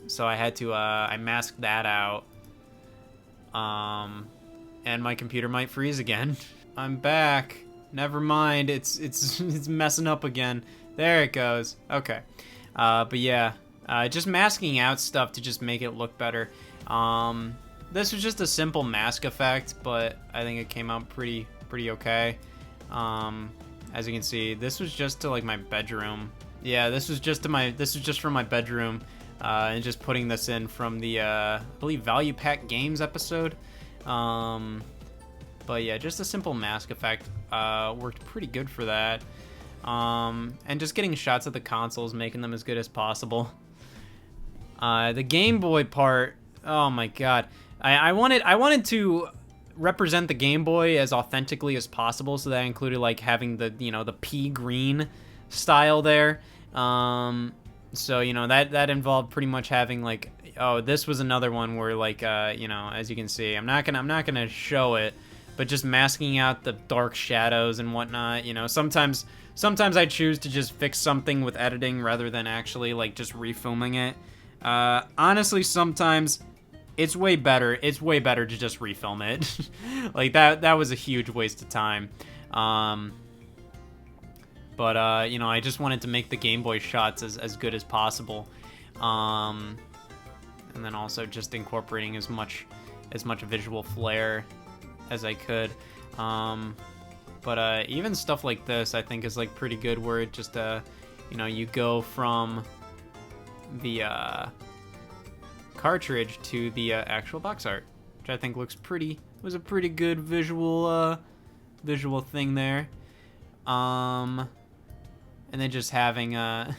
Speaker 1: So I had to I masked that out, and my computer might freeze again. I'm back. never mind. It's it's messing up again. There it goes. Okay. But yeah, just masking out stuff to just make it look better. This was just a simple mask effect, but I think it came out pretty okay. As you can see, this was just to like my bedroom. Yeah, this was just from my bedroom, and just putting this in from the I believe Value Pack Games episode. But yeah, just a simple mask effect worked pretty good for that. And just getting shots of the consoles, making them as good as possible. The Game Boy part, oh my god. I wanted to represent the Game Boy as authentically as possible, so that included like having the, you know, the pea green style there. So, you know, that involved pretty much having like, oh, this was another one where like, you know, as you can see, I'm not gonna show it, but just masking out the dark shadows and whatnot. You know, sometimes I choose to just fix something with editing rather than actually like just refilming it. Honestly, sometimes it's way better to just refilm it. Like that was a huge waste of time. But you know, I just wanted to make the Game Boy shots as good as possible. And then also just incorporating as much visual flair as I could. But even stuff like this I think is like pretty good, where it just you know, you go from the cartridge to the actual box art, which I think was a pretty good visual thing there. And then just having the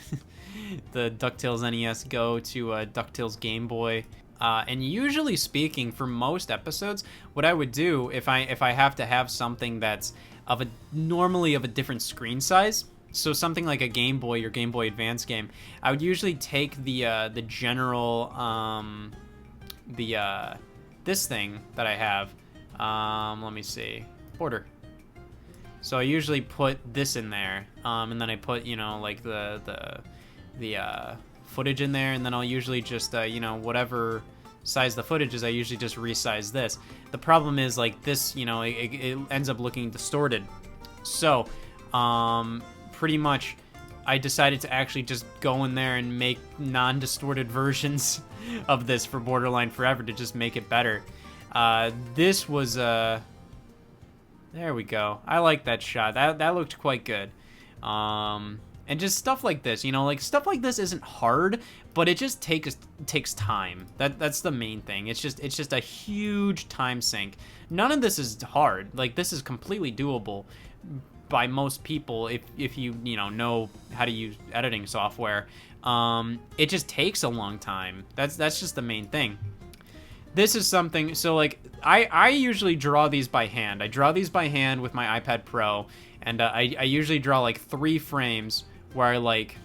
Speaker 1: DuckTales NES go to DuckTales Game Boy. And usually speaking, for most episodes, what I would do if I have to have something that's normally of a different screen size, so something like a Game Boy or Game Boy Advance game, I would usually take the general this thing that I have. Let me see, border. So I usually put this in there, and then I put, you know, like the footage in there, and then I'll usually just you know, whatever size the footage is, I usually just resize this. The problem is like this, you know, it ends up looking distorted. So pretty much I decided to actually just go in there and make non-distorted versions of this for Borderline Forever to just make it better. This was there we go. I like that shot. That looked quite good. And just stuff like this, you know, like stuff like this isn't hard, but it just takes time. That's the main thing. It's just a huge time sink. None of this is hard. Like, this is completely doable by most people if you know how to use editing software. It just takes a long time. That's just the main thing. This is something, so like I usually draw these by hand. I draw these by hand with my iPad Pro, and I usually draw like 3 frames where I like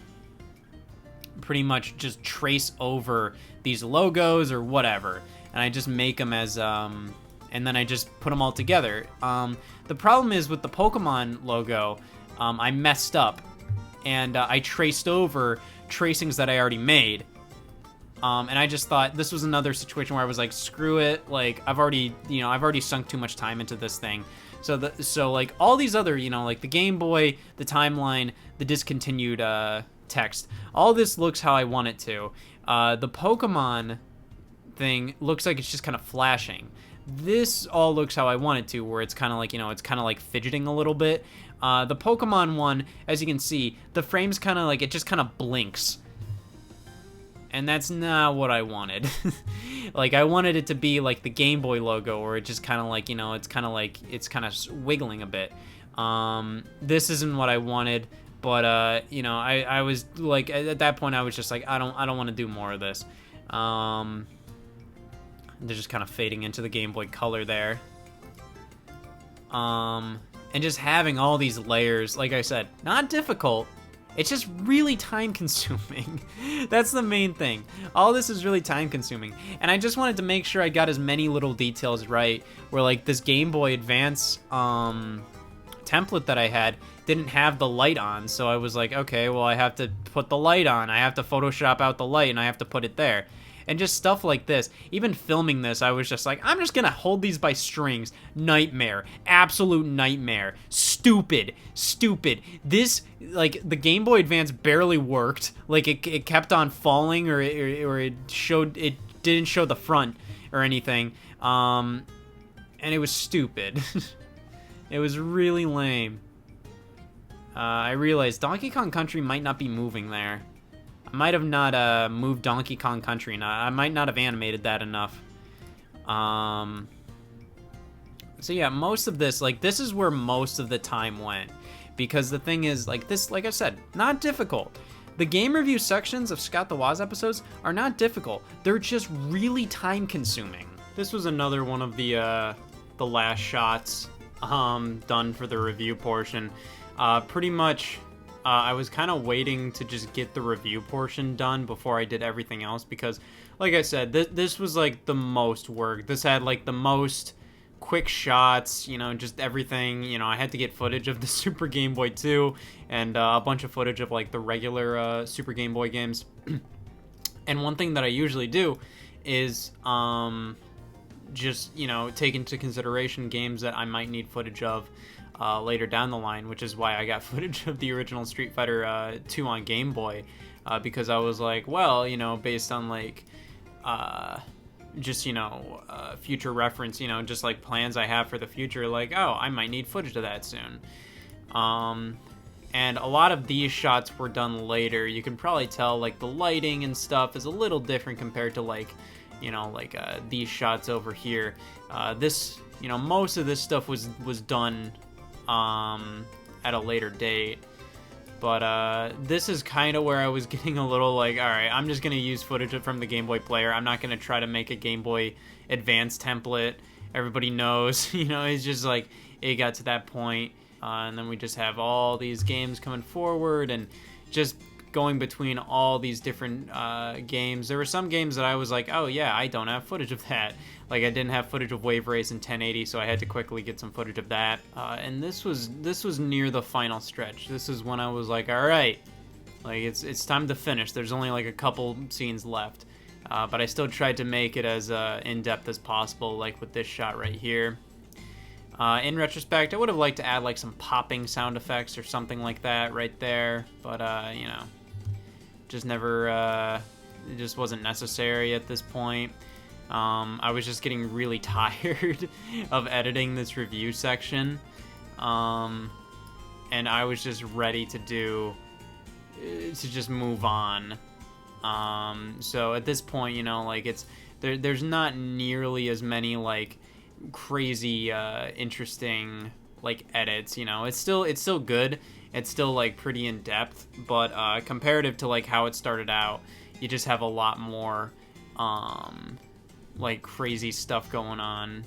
Speaker 1: pretty much just trace over these logos or whatever, and I just make them as and then I just put them all together. The problem is with the Pokemon logo, I messed up, and I traced over tracings that I already made. And I just thought this was another situation where I was like, screw it, like I've already sunk too much time into this thing. So like all these other, you know, like the Game Boy, the timeline, the discontinued text, all this looks how I want it to. The Pokemon thing looks like it's just kind of flashing. This all looks how I want it to, where it's kind of like, you know, it's kind of like fidgeting a little bit. The Pokemon one, as you can see, the frame's kind of like, it just kind of blinks. And that's not what I wanted. Like, I wanted it to be like the Game Boy logo, where it just kind of like, you know, it's kind of wiggling a bit. This isn't what I wanted, but you know, I was like, at that point I was just like, I don't want to do more of this. They're just kind of fading into the Game Boy Color there. And just having all these layers, like I said, not difficult. It's just really time consuming. That's the main thing. All this is really time consuming. And I just wanted to make sure I got as many little details right, where like this Game Boy Advance template that I had didn't have the light on. So I was like, okay, well, I have to put the light on. I have to Photoshop out the light, and I have to put it there. And just stuff like this. Even filming this, I was just like, I'm just gonna hold these by strings. Nightmare. Absolute nightmare. stupid. This, like, the Game Boy Advance barely worked. Like, it kept on falling, or it didn't show the front or anything. And it was stupid. It was really lame. I realized Donkey Kong Country might not be moving there. I might have not moved Donkey Kong Country, and I might not have animated that enough. So yeah, most of this, like, this is where most of the time went. Because the thing is, like, this, like I said, not difficult. The game review sections of Scott the Woz episodes are not difficult. They're just really time-consuming. This was another one of the last shots done for the review portion. Pretty much, I was kind of waiting to just get the review portion done before I did everything else, because, like I said, this was, like, the most work. This had, like, the most quick shots, you know, just everything. You know, I had to get footage of the Super Game Boy 2 and a bunch of footage of, like, the regular Super Game Boy games. And one thing that I usually do is just, you know, take into consideration games that I might need footage of later down the line, which is why I got footage of the original Street Fighter 2 on Game Boy, because I was like, well, you know, based on, like, just, you know, future reference, you know, just, like, plans I have for the future, like, oh, I might need footage of that soon. And a lot of these shots were done later. You can probably tell, like, the lighting and stuff is a little different compared to, like, you know, like, these shots over here. This, you know, most of this stuff was done at a later date. But this is kind of where I was getting a little like, alright, I'm just going to use footage from the Game Boy player. I'm not going to try to make a Game Boy Advance template. Everybody knows, you know, it's just like, it got to that point. And then we just have all these games coming forward and just going between all these different games. There were some games that I was like, oh yeah, I don't have footage of that. Like, I didn't have footage of Wave Race in 1080, so I had to quickly get some footage of that. And this was near the final stretch. This is when I was like, all right, like, it's time to finish. There's only like a couple scenes left, but I still tried to make it as in-depth as possible, like with this shot right here. In retrospect, I would have liked to add like some popping sound effects or something like that right there, but you know, just never, it just wasn't necessary at this point. I was just getting really tired of editing this review section, and I was just ready to just move on. So at this point, you know, like, there's not nearly as many like crazy interesting like edits, you know. It's still good. It's still like pretty in depth, but comparative to like how it started out, you just have a lot more like crazy stuff going on,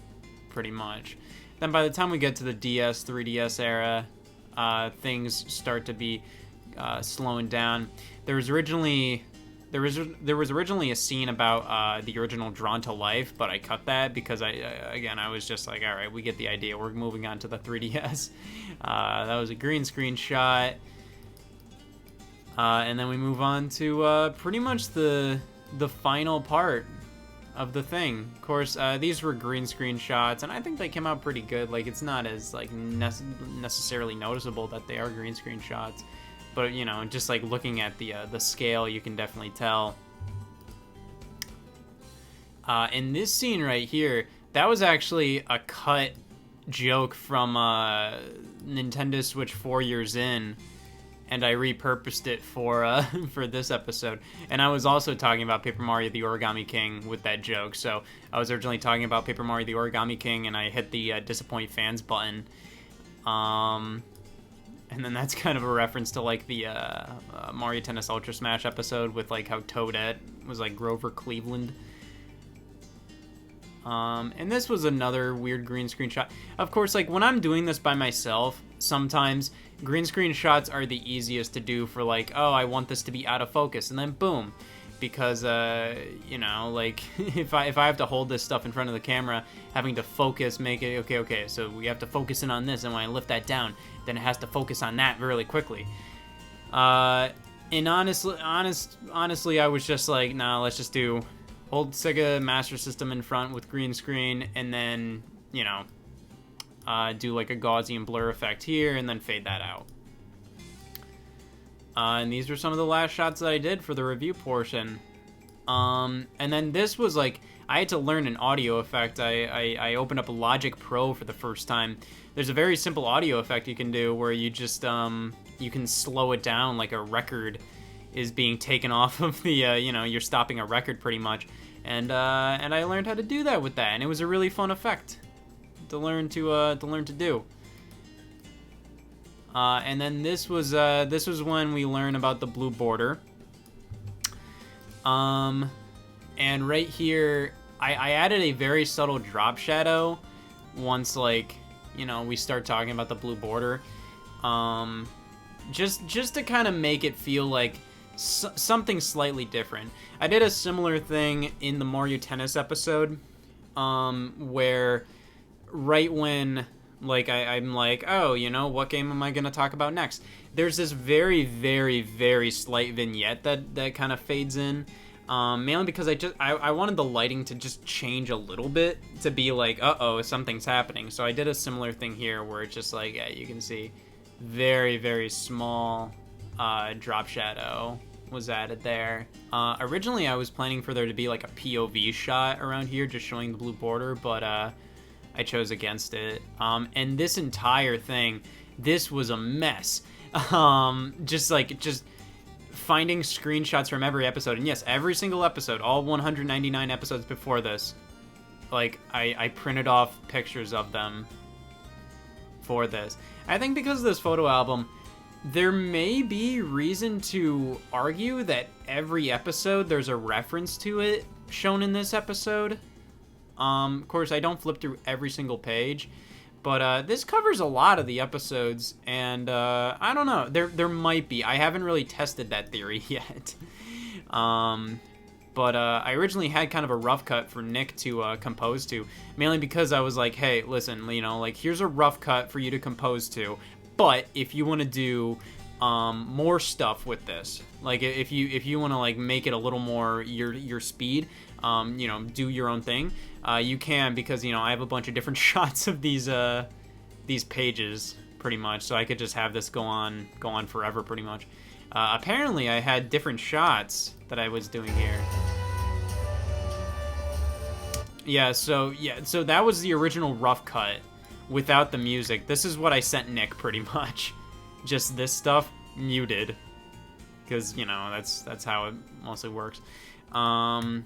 Speaker 1: pretty much. Then by the time we get to the DS, 3DS era, things start to be slowing down. There was originally a scene about the original Drawn to Life, but I cut that because I was just like, all right, we get the idea. We're moving on to the 3DS. That was a green screen shot, and then we move on to pretty much the final part of the thing. Of course, these were green screen shots, and I think they came out pretty good. Like, it's not as like necessarily noticeable that they are green screen shots, but you know, just like looking at the scale, you can definitely tell. In this scene right here, that was actually a cut joke from Nintendo Switch 4 years in, and I repurposed it for this episode. And I was also talking about Paper Mario the Origami King with that joke. So I was originally talking about Paper Mario the Origami King, and I hit the disappoint fans button. And then that's kind of a reference to like the Mario Tennis Ultra Smash episode with like how Toadette was like Grover Cleveland. And this was another weird green screen shot. Of course, like when I'm doing this by myself, sometimes green screen shots are the easiest to do for like, oh, I want this to be out of focus, and then boom. Because, you know, like, if I have to hold this stuff in front of the camera, having to focus, make it, okay, so we have to focus in on this, and when I lift that down, then it has to focus on that really quickly. And honestly, I was just like, nah, let's just do hold Sega Master System in front with green screen, and then, you know, do like a Gaussian blur effect here, and then fade that out. And these were some of the last shots that I did for the review portion. And then this was like, I had to learn an audio effect. I opened up Logic Pro for the first time. There's a very simple audio effect you can do where you just, you can slow it down like a record is being taken off of the, you're stopping a record pretty much. And I learned how to do that with that, and it was a really fun effect to learn to do. And then this was when we learned about the blue border. And right here, I added a very subtle drop shadow once, like, we start talking about the blue border. Just to kind of make it feel like something slightly different. I did a similar thing in the Mario Tennis episode, where right when, like, I'm like, oh, what game am I going to talk about next? There's this very, very, very slight vignette that kind of fades in, mainly because I wanted the lighting to just change a little bit to be like, uh-oh, something's happening. So I did a similar thing here where it's just like, yeah, you can see very, very small drop shadow was added there. Originally, I was planning for there to be like a POV shot around here just showing the blue border, but I chose against it. And this entire thing, this was a mess. Just finding screenshots from every episode. And yes, every single episode, all 199 episodes before this, like, I printed off pictures of them for this. I think because of this photo album, there may be reason to argue that every episode there's a reference to it shown in this episode. Of course, I don't flip through every single page, but this covers a lot of the episodes, and I don't know. There might be. I haven't really tested that theory yet. But I originally had kind of a rough cut for Nick to compose to, mainly because I was like, hey, listen, like, here's a rough cut for you to compose to, but if you want to do more stuff with this, like if you want to like make it a little more your speed, do your own thing, you can, because I have a bunch of different shots of these pages pretty much, so I could just have this go on forever pretty much. Apparently I had different shots that I was doing here. So that was the original rough cut without the music. This is what I sent Nick pretty much. Just this stuff muted, because that's how it mostly works. And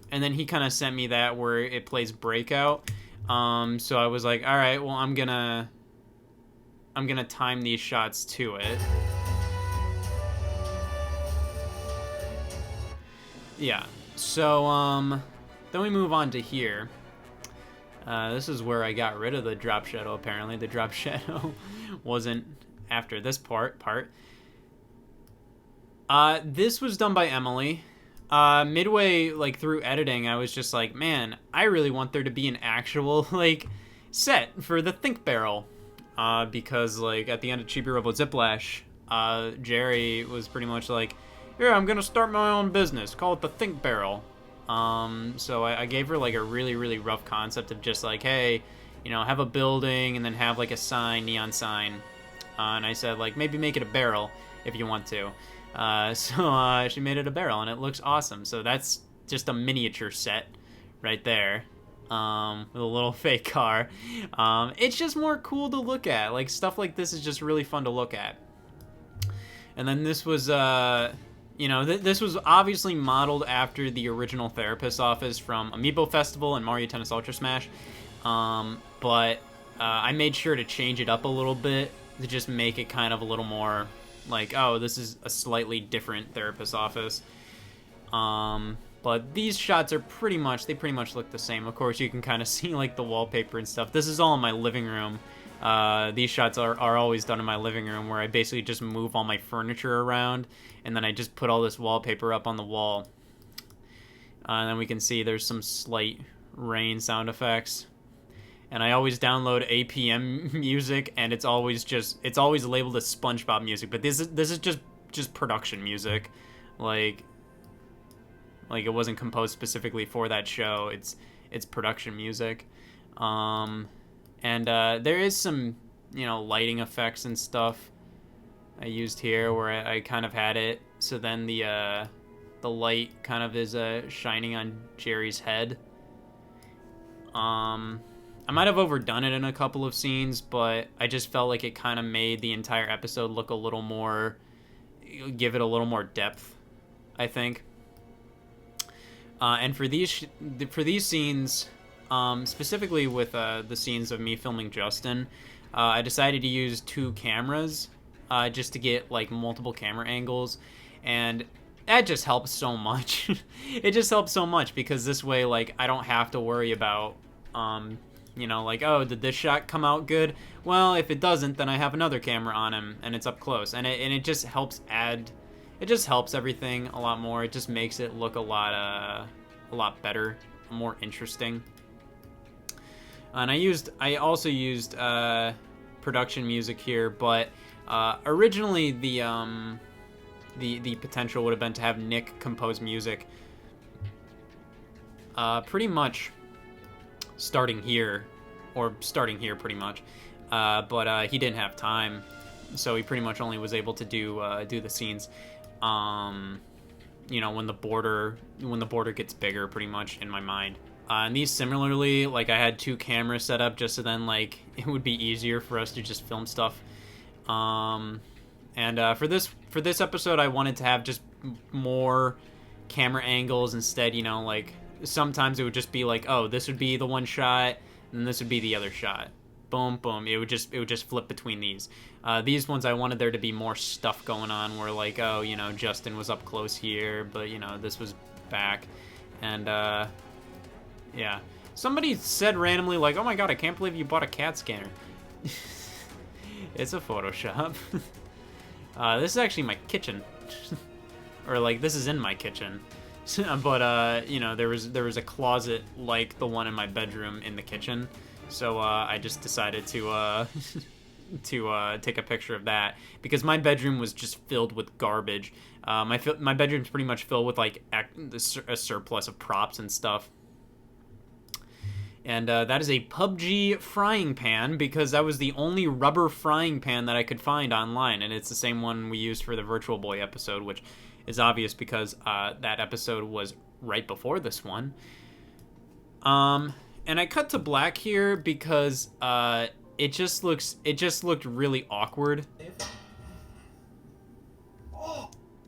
Speaker 1: then he kind of sent me that where it plays Breakout. So I was like, all right, well, I'm gonna time these shots to it. Yeah. So then we move on to here. This is where I got rid of the drop shadow, apparently. The drop shadow wasn't after this part. This was done by Emily. Midway, like, through editing, I was just like, man, I really want there to be an actual, like, set for the Think Barrel. Because, like, at the end of Chibi Robo Ziplash, Jerry was pretty much like, yeah, I'm gonna start my own business. Call it the Think Barrel. So I gave her, like, a really, really rough concept of just, like, hey, have a building and then have, like, a sign, neon sign. And I said, like, maybe make it a barrel if you want to. So she made it a barrel, and it looks awesome. So that's just a miniature set right there, with a little fake car. It's just more cool to look at. Like, stuff like this is just really fun to look at. And then this was, this was obviously modeled after the original Therapist's Office from Amiibo Festival and Mario Tennis Ultra Smash. But I made sure to change it up a little bit to just make it kind of a little more like, oh, this is a slightly different Therapist's Office. But these shots are pretty much look the same. Of course, you can kind of see, like, the wallpaper and stuff. This is all in my living room. These shots are always done in my living room, where I basically just move all my furniture around, and then I just put all this wallpaper up on the wall. And then we can see there's some slight rain sound effects. And I always download APM music, and it's always labeled as SpongeBob music, but this is just production music. Like it wasn't composed specifically for that show. It's production music. And And there is some, lighting effects and stuff I used here where I kind of had it. So then the light kind of is shining on Jerry's head. I might have overdone it in a couple of scenes, but I just felt like it kind of made the entire episode look a little more, give it a little more depth, I think. And for these scenes, specifically with the scenes of me filming Justin, I decided to use 2 cameras just to get like multiple camera angles, and that just helps so much. It just helps so much because this way, like, I don't have to worry about, like, oh, did this shot come out good? Well, if it doesn't, then I have another camera on him and it's up close, and it just helps it just helps everything a lot more. It just makes it look a lot better, more interesting. And I also used production music here, but originally the potential would have been to have Nick compose music pretty much starting here pretty much, but he didn't have time, so he pretty much only was able to do the scenes when the border gets bigger, pretty much, in my mind. And these similarly, like, I had 2 cameras set up just so then, like, it would be easier for us to just film stuff. And for this episode, I wanted to have just more camera angles instead. Like, sometimes it would just be like, oh, this would be the one shot, and this would be the other shot. Boom, boom. It would just flip between these. These ones, I wanted there to be more stuff going on, where, like, oh, Justin was up close here, but this was back, and yeah. Somebody said randomly, like, oh my god, I can't believe you bought a CAT scanner. It's a Photoshop. This is actually my kitchen. Or, like, this is in my kitchen. But, there was a closet like the one in my bedroom in the kitchen. So, I just decided to take a picture of that. Because my bedroom was just filled with garbage. My bedroom's pretty much filled with, like, a surplus of props and stuff. And that is a PUBG frying pan, because that was the only rubber frying pan that I could find online, and it's the same one we used for the Virtual Boy episode, which is obvious because that episode was right before this one. And I cut to black here because it just looked really awkward.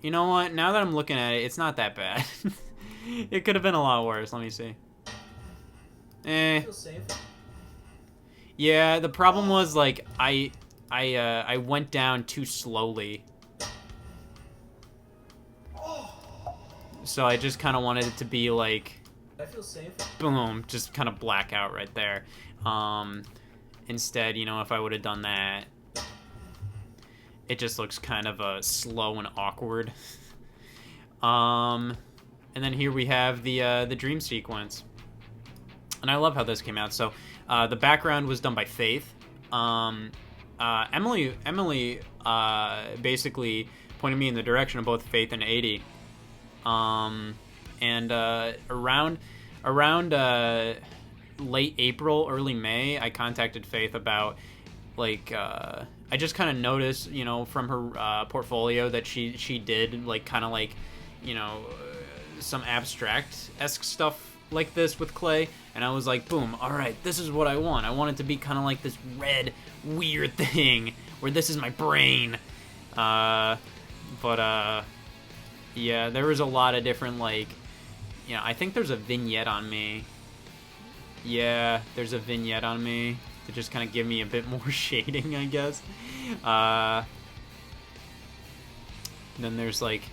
Speaker 1: You know what? Now that I'm looking at it, it's not that bad. It could have been a lot worse. Let me see. Yeah, the problem was, like, I went down too slowly. So I just kind of wanted it to be like,
Speaker 2: I feel safe.
Speaker 1: Boom, just kind of black out right there. Instead, if I would have done that, it just looks kind of slow and awkward. And then here we have the dream sequence. And I love how this came out. So the background was done by Faith. Emily basically pointed me in the direction of both Faith and 80. And around late April, early May, I contacted Faith about, like, I just kind of noticed, from her portfolio that she did, like, kind of like, some abstract-esque stuff like this with clay, and I was like, boom, alright, this is what I want. I want it to be kind of like this red, weird thing, where this is my brain. Yeah, there was a lot of different, like, I think there's a vignette on me. Yeah, there's a vignette on me to just kind of give me a bit more shading, I guess. Then there's, like,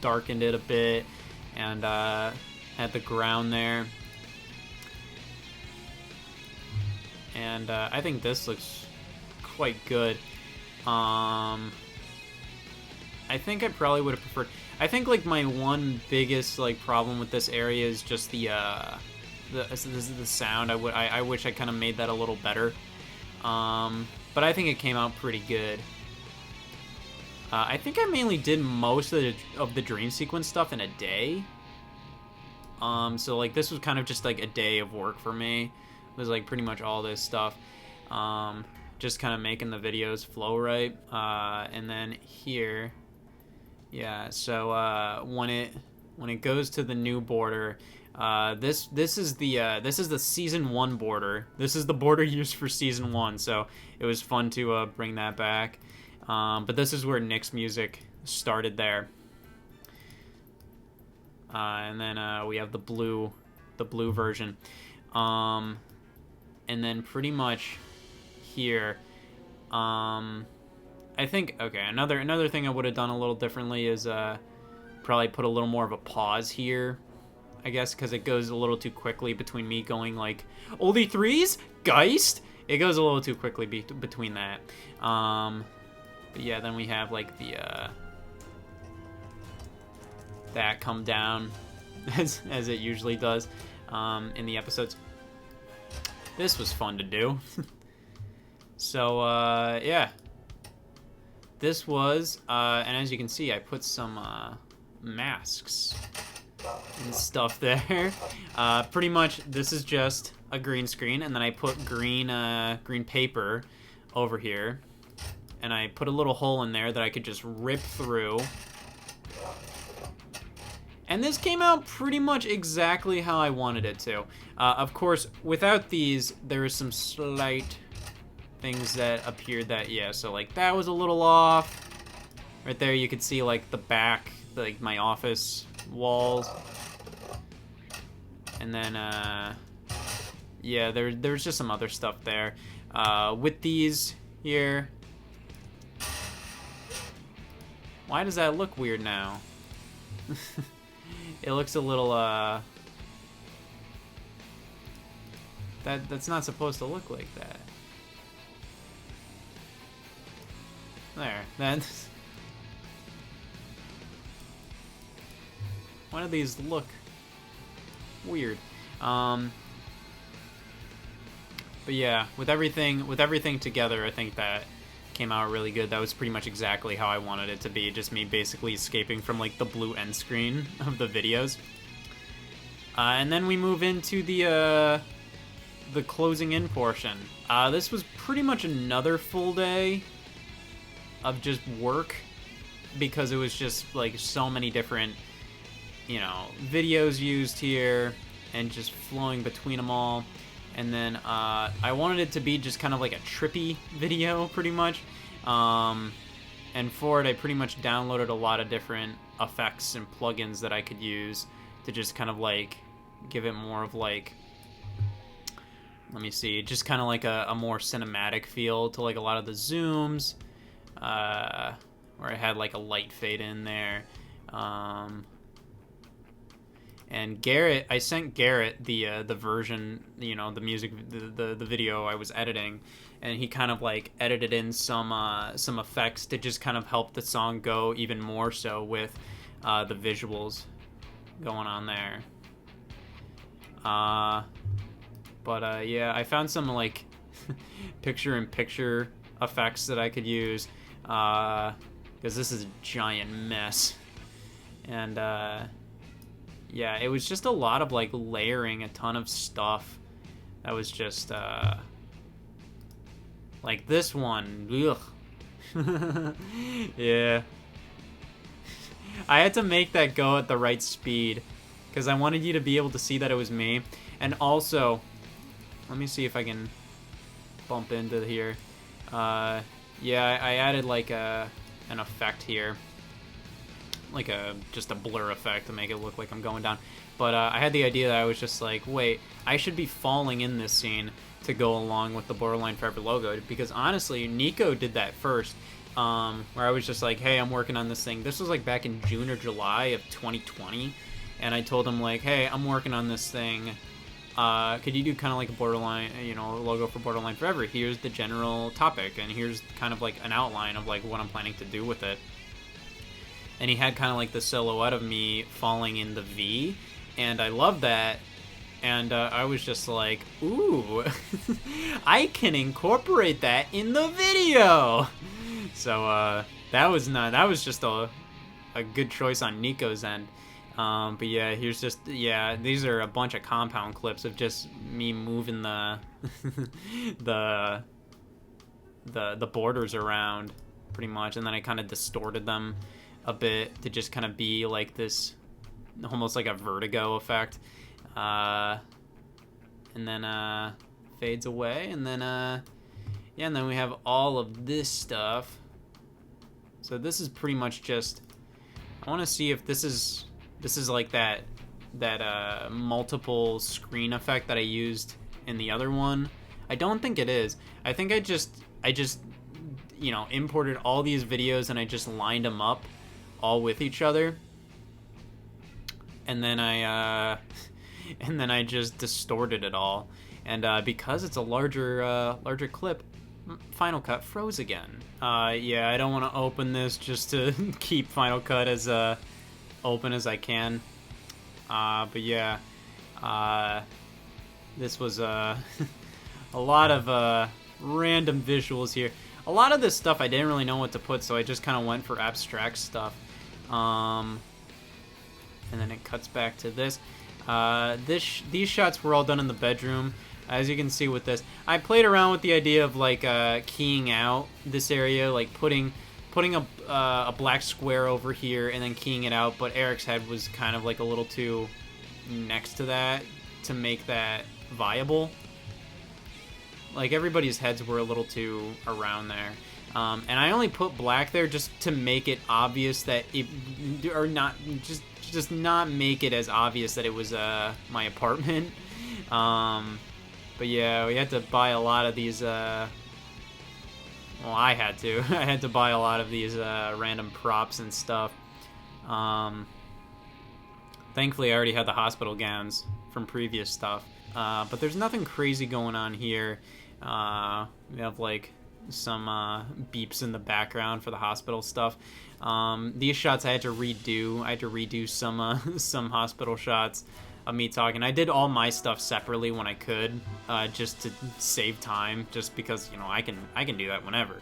Speaker 1: darkened it a bit, and at the ground there. And I think this looks quite good. I think I probably would have preferred... I think, like, my one biggest, like, problem with this area is just the sound. I wish I kind of made that a little better. But I think it came out pretty good. I think I mainly did most of the dream sequence stuff in a day. So, like, this was kind of just, like, a day of work for me. It was, like, pretty much all this stuff. Just kind of making the videos flow right. And then here, yeah. So when it goes to the new border, this is the season 1 border. This is the border used for season 1. So it was fun to bring that back. But this is where Nick's music started there. And then we have the blue version. And then pretty much here, I think, okay, another thing I would have done a little differently is probably put a little more of a pause here, I guess, because it goes a little too quickly between me going like, only threes? Geist? It goes a little too quickly between that. But yeah, then we have like the that come down as it usually does in the episodes. This was fun to do. So yeah, this was and as you can see, I put some masks and stuff there. Pretty much this is just a green screen, and then I put green paper over here, and I put a little hole in there that I could just rip through. And this came out pretty much exactly how I wanted it to. Of course, without these, there was some slight things that appeared that, yeah, so like that was a little off. Right there you could see like the back, like my office walls. And then, yeah, there's just some other stuff there. With these here. Why does that look weird now? It looks a little, that's not supposed to look like that. There, that's... Why do these look weird? But yeah, with everything together, I think that came out really good. That was pretty much exactly how I wanted it to be. Just me basically escaping from like the blue end screen of the videos. And then we move into the closing in portion. This was pretty much another full day of just work, because it was just like so many different, you know, videos used here and just flowing between them all. And then I wanted it to be just kind of like a trippy video, pretty much. And for it, I pretty much downloaded a lot of different effects and plugins that I could use to just kind of like give it more of like, let me see, just kind of like a more cinematic feel to like a lot of the zooms, where I had like a light fade in there. And Garrett, I sent Garrett the version, you know, the music, the video I was editing, and he kind of like edited in some effects to just kind of help the song go even more so with the visuals going on there. But yeah, I found some like picture-in-picture effects that I could use, because this is a giant mess. And yeah, it was just a lot of like layering a ton of stuff that was just like this one. Ugh. Yeah, I had to make that go at the right speed because I wanted you to be able to see that it was me. And also, let me see if I can bump into here. Yeah, I added like an effect here, like just a blur effect to make it look like I'm going down. But I had the idea that I was just like, wait, I should be falling in this scene to go along with the Borderline Forever logo, because honestly, Nico did that first, where I was just like, hey, I'm working on this thing. This was like back in June or July of 2020, and I told him like, hey, I'm working on this thing. Could you do kind of like a Borderline, you know, logo for Borderline Forever? Here's the general topic, and here's kind of like an outline of like what I'm planning to do with it. And he had kind of like the silhouette of me falling in the V, and I loved that. And I was just like, ooh, I can incorporate that in the video. So that was just a good choice on Nico's end. But yeah, here's just, yeah, these are a bunch of compound clips of just me moving the the borders around pretty much, and then I kind of distorted them a bit to just kind of be like this, almost like a vertigo effect, and then fades away, and then yeah, and then we have all of this stuff. So this is pretty much just, I want to see if this is like that multiple screen effect that I used in the other one. I don't think it is. I think I just you know, imported all these videos and I just lined them up all with each other, and then I just distorted it all, and because it's a larger clip, Final Cut froze again. Yeah, I don't want to open this just to keep Final Cut as open as I can, but yeah, this was a lot of random visuals here. A lot of this stuff I didn't really know what to put, so I just kind of went for abstract stuff. And then it cuts back to this. These shots were all done in the bedroom. As you can see with this, I played around with the idea of like keying out this area, like putting a black square over here and then keying it out. But Eric's head was kind of like a little too next to that to make that viable. Like everybody's heads were a little too around there. And I only put black there just to make it obvious that it, or not, just not make it as obvious that it was my apartment. But yeah, we had to buy a lot of these. Well, I had to. I had to buy a lot of these random props and stuff. Thankfully, I already had the hospital gowns from previous stuff. But there's nothing crazy going on here. We have like some beeps in the background for the hospital stuff. These shots I had to redo. I had to redo some hospital shots of me talking. I did all my stuff separately when I could, just to save time, just because, you know, I can do that whenever.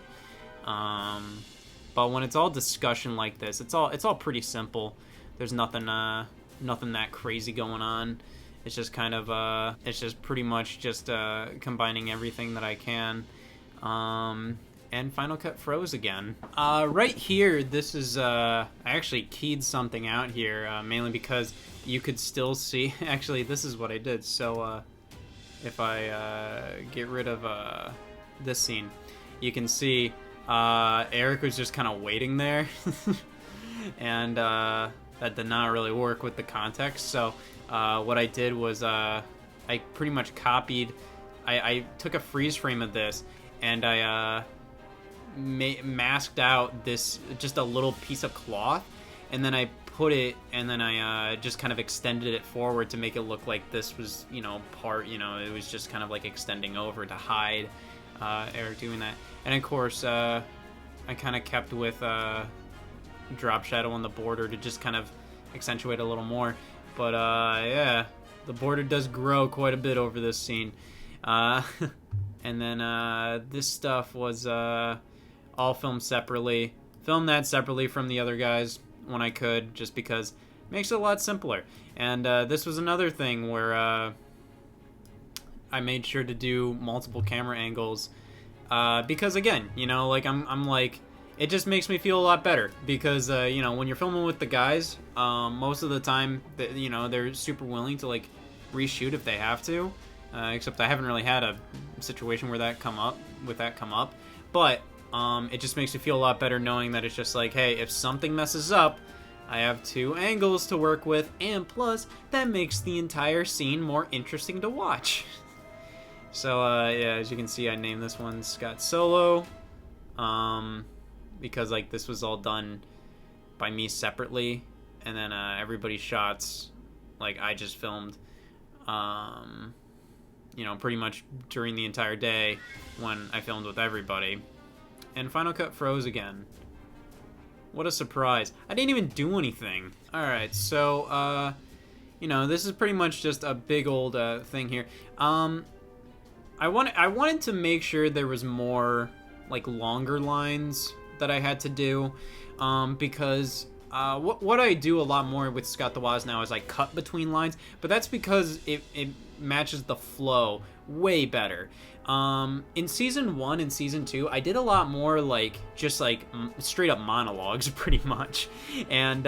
Speaker 1: But when it's all discussion like this, it's all pretty simple. There's nothing that crazy going on. It's just kind of it's just pretty much just combining everything that I can. And Final Cut froze again. Right here, this is I actually keyed something out here, mainly because you could still see. Actually, this is what I did. So if I get rid of this scene, you can see Eric was just kind of waiting there, and that did not really work with the context. So what I did was I pretty much copied. I took a freeze frame of this, and I masked out this, just a little piece of cloth, and then I put it, and then I just kind of extended it forward to make it look like this was, you know, part, you know, it was just kind of like extending over to hide Eric doing that. And of course, I kind of kept with drop shadow on the border to just kind of accentuate a little more. But yeah, the border does grow quite a bit over this scene. And then this stuff was all filmed separately. Filmed that separately from the other guys when I could, just because it makes it a lot simpler. And this was another thing where I made sure to do multiple camera angles, because again, you know, like I'm like, it just makes me feel a lot better, because you know, when you're filming with the guys, most of the time, you know, they're super willing to like reshoot if they have to. Except I haven't really had a situation where that come up. But it just makes me feel a lot better knowing that it's just like, hey, if something messes up, I have two angles to work with, and plus that makes the entire scene more interesting to watch. So yeah, as you can see, I named this one Scott Solo, because like this was all done by me separately, and then everybody's shots, like I just filmed, you know, pretty much during the entire day when I filmed with everybody. And Final Cut froze again. What a surprise. I didn't even do anything. Alright, so, you know, this is pretty much just a big old thing here. I wanted to make sure there was more, like, longer lines that I had to do, because what I do a lot more with Scott the Woz now is I cut between lines, but that's because it matches the flow way better. In season 1 and season 2, I did a lot more like just like straight up monologues, pretty much, and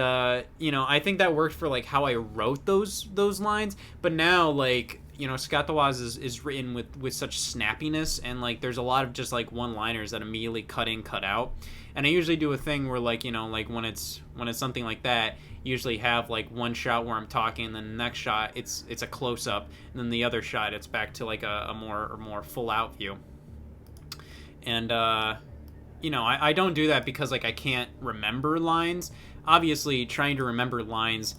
Speaker 1: you know, I think that worked for like how I wrote those lines. But now, like, you know, Scott the Woz is written with such snappiness, and like there's a lot of just like one-liners that immediately cut in, cut out. And I usually do a thing where, like, you know, like when it's something like that, usually have like one shot where I'm talking, and then the next shot it's a close up, and then the other shot it's back to like a more full out view. And you know, I don't do that because like I can't remember lines. Obviously, trying to remember lines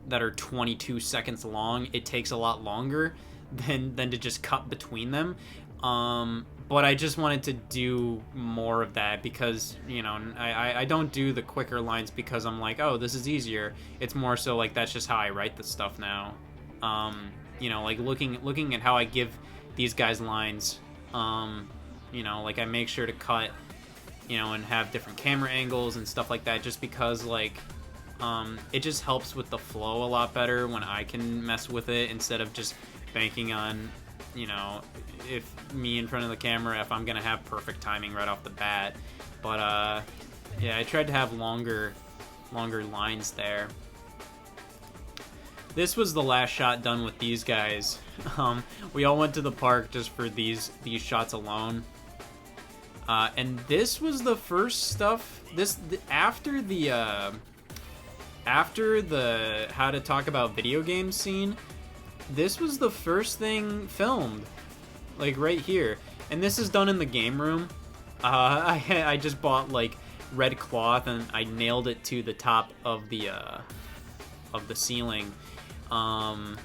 Speaker 1: that are 22 seconds long, it takes a lot longer than to just cut between them. But I just wanted to do more of that because, you know, I don't do the quicker lines because I'm like, oh, this is easier. It's more so like that's just how I write the stuff now. You know, like looking at how I give these guys lines, you know, like I make sure to cut, you know, and have different camera angles and stuff like that just because, like, it just helps with the flow a lot better when I can mess with it instead of just banking on, you know, if me in front of the camera, if I'm gonna have perfect timing right off the bat. But yeah, I tried to have longer lines there. This was the last shot done with these guys. We all went to the park just for these shots alone. And this was the first stuff. After the how to talk about video games scene. This was the first thing filmed, like right here, and this is done in the game room. I just bought like red cloth and I nailed it to the top of the ceiling, and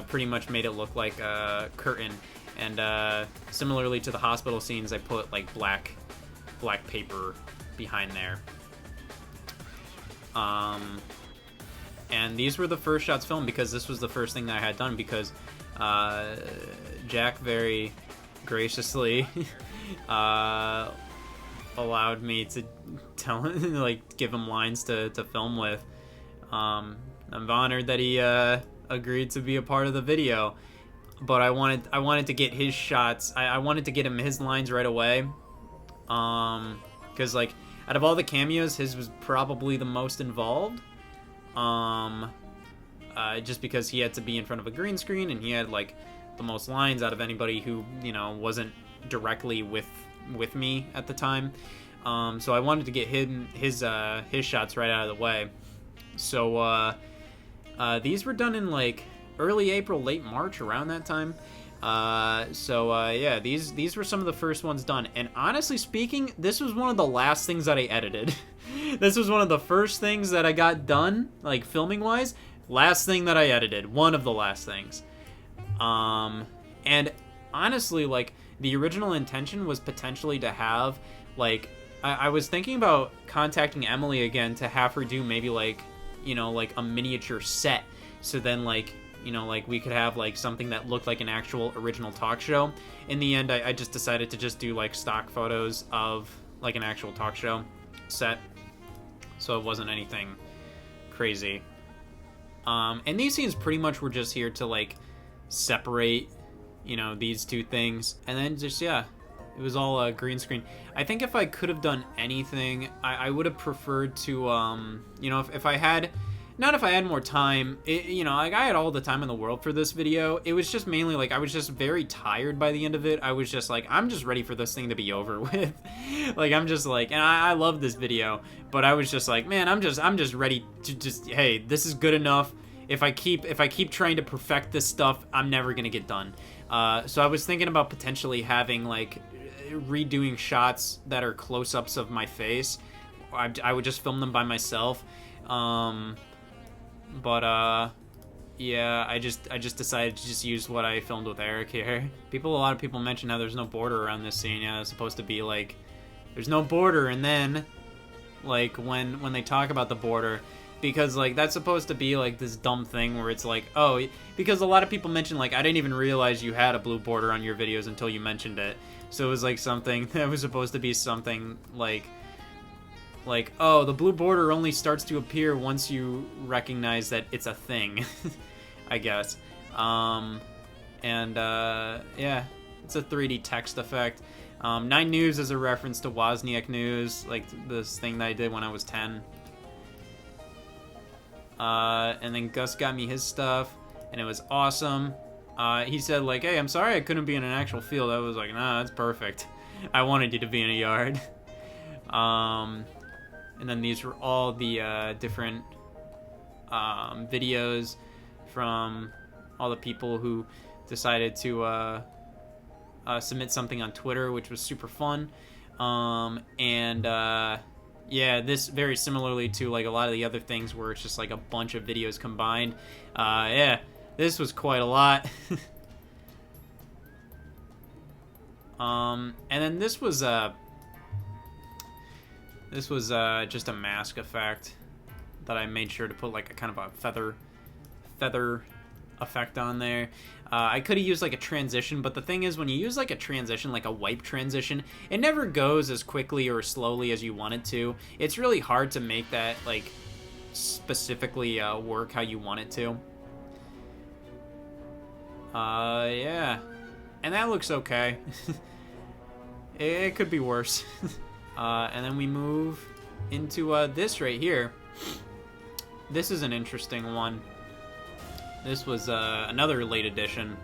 Speaker 1: pretty much made it look like a curtain. And similarly to the hospital scenes, I put like black paper behind there. And these were the first shots filmed because this was the first thing that I had done because Jack very graciously allowed me to tell him, like, give him lines to film with. I'm honored that he agreed to be a part of the video, but I wanted to get his shots. I wanted to get him his lines right away, because like out of all the cameos, his was probably the most involved. Just because he had to be in front of a green screen and he had like the most lines out of anybody who, you know, wasn't directly with me at the time. So I wanted to get his shots right out of the way. So these were done in like early April, late March, around that time. Yeah, these were some of the first ones done. And honestly speaking, this was one of the last things that I edited. This was one of the first things that I got done, like filming wise. Last thing that I edited, one of the last things. And honestly, like the original intention was potentially to have like I was thinking about contacting Emily again to have her do maybe like, you know, like a miniature set. So then like, you know, like we could have like something that looked like an actual original talk show. In the end, I just decided to just do like stock photos of like an actual talk show set. So it wasn't anything crazy. And these scenes pretty much were just here to like separate, you know, these two things. And then just, yeah, it was all green screen. I think if I could have done anything, I would have preferred to, you know, if I had... Not if I had more time, you know, like I had all the time in the world for this video. It was just mainly like I was just very tired by the end of it. I was just like, I'm just ready for this thing to be over with. Like I'm just like, and I love this video, but I was just like, man, I'm just ready to just, hey, this is good enough. If I keep trying to perfect this stuff, I'm never gonna get done. So I was thinking about potentially having like redoing shots that are close-ups of my face. I would just film them by myself. But yeah, I just decided to just use what I filmed with Eric here. A lot of people mention how there's no border around this scene. Yeah, it's supposed to be like there's no border, and then like when they talk about the border, because like that's supposed to be like this dumb thing where it's like, oh, because a lot of people mention like I didn't even realize you had a blue border on your videos until you mentioned it. So it was like something that was supposed to be something like like, oh, the blue border only starts to appear once you recognize that it's a thing, I guess. Yeah, it's a 3D text effect. 9 News is a reference to Wozniak News, like this thing that I did when I was 10. And then Gus got me his stuff, and it was awesome. He said, like, hey, I'm sorry I couldn't be in an actual field. I was like, nah, that's perfect. I wanted you to be in a yard. And then these were all the different videos from all the people who decided to submit something on Twitter, which was super fun. Yeah, this very similarly to like a lot of the other things where it's just like a bunch of videos combined. Yeah, this was quite a lot. And then this was just a mask effect that I made sure to put like a kind of a feather effect on there. I could have used like a transition, but the thing is, when you use like a transition, like a wipe transition, it never goes as quickly or slowly as you want it to. It's really hard to make that like specifically work how you want it to. Yeah, and that looks okay. It could be worse. And then we move into this right here. This is an interesting one. This was another late edition.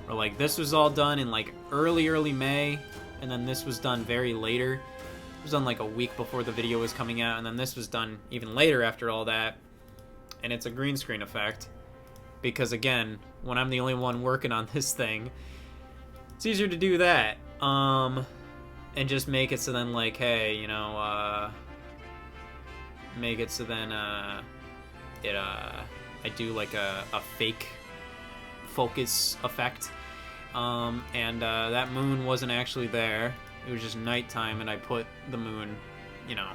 Speaker 1: Or like this was all done in like early May, and then this was done very later. It was done like a week before the video was coming out, and then this was done even later after all that. And it's a green screen effect. Because again, when I'm the only one working on this thing, it's easier to do that. And just make it so then like, hey, you know, make it so then I do like a fake focus effect, and that moon wasn't actually there. It was just nighttime, and I put the moon, you know,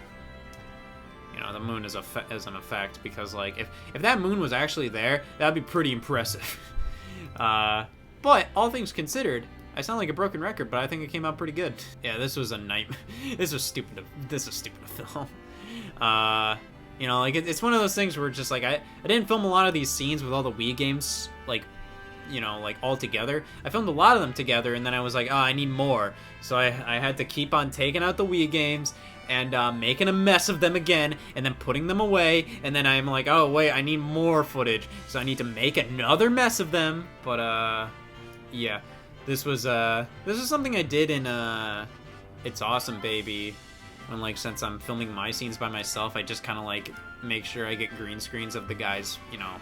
Speaker 1: the moon as an effect, because like if that moon was actually there, that'd be pretty impressive. But all things considered, I sound like a broken record, but I think it came out pretty good. Yeah, this was a nightmare. This was stupid. This was stupid to film. You know, like it's one of those things where just like I didn't film a lot of these scenes with all the Wii games, like, you know, like all together. I filmed a lot of them together, and then I was like, oh, I need more. So I had to keep on taking out the Wii games and making a mess of them again, and then putting them away, and then I'm like, oh wait, I need more footage, so I need to make another mess of them. But yeah, this was something I did in It's Awesome Baby. When, like, since I'm filming my scenes by myself, I just kind of, like, make sure I get green screens of the guys, you know,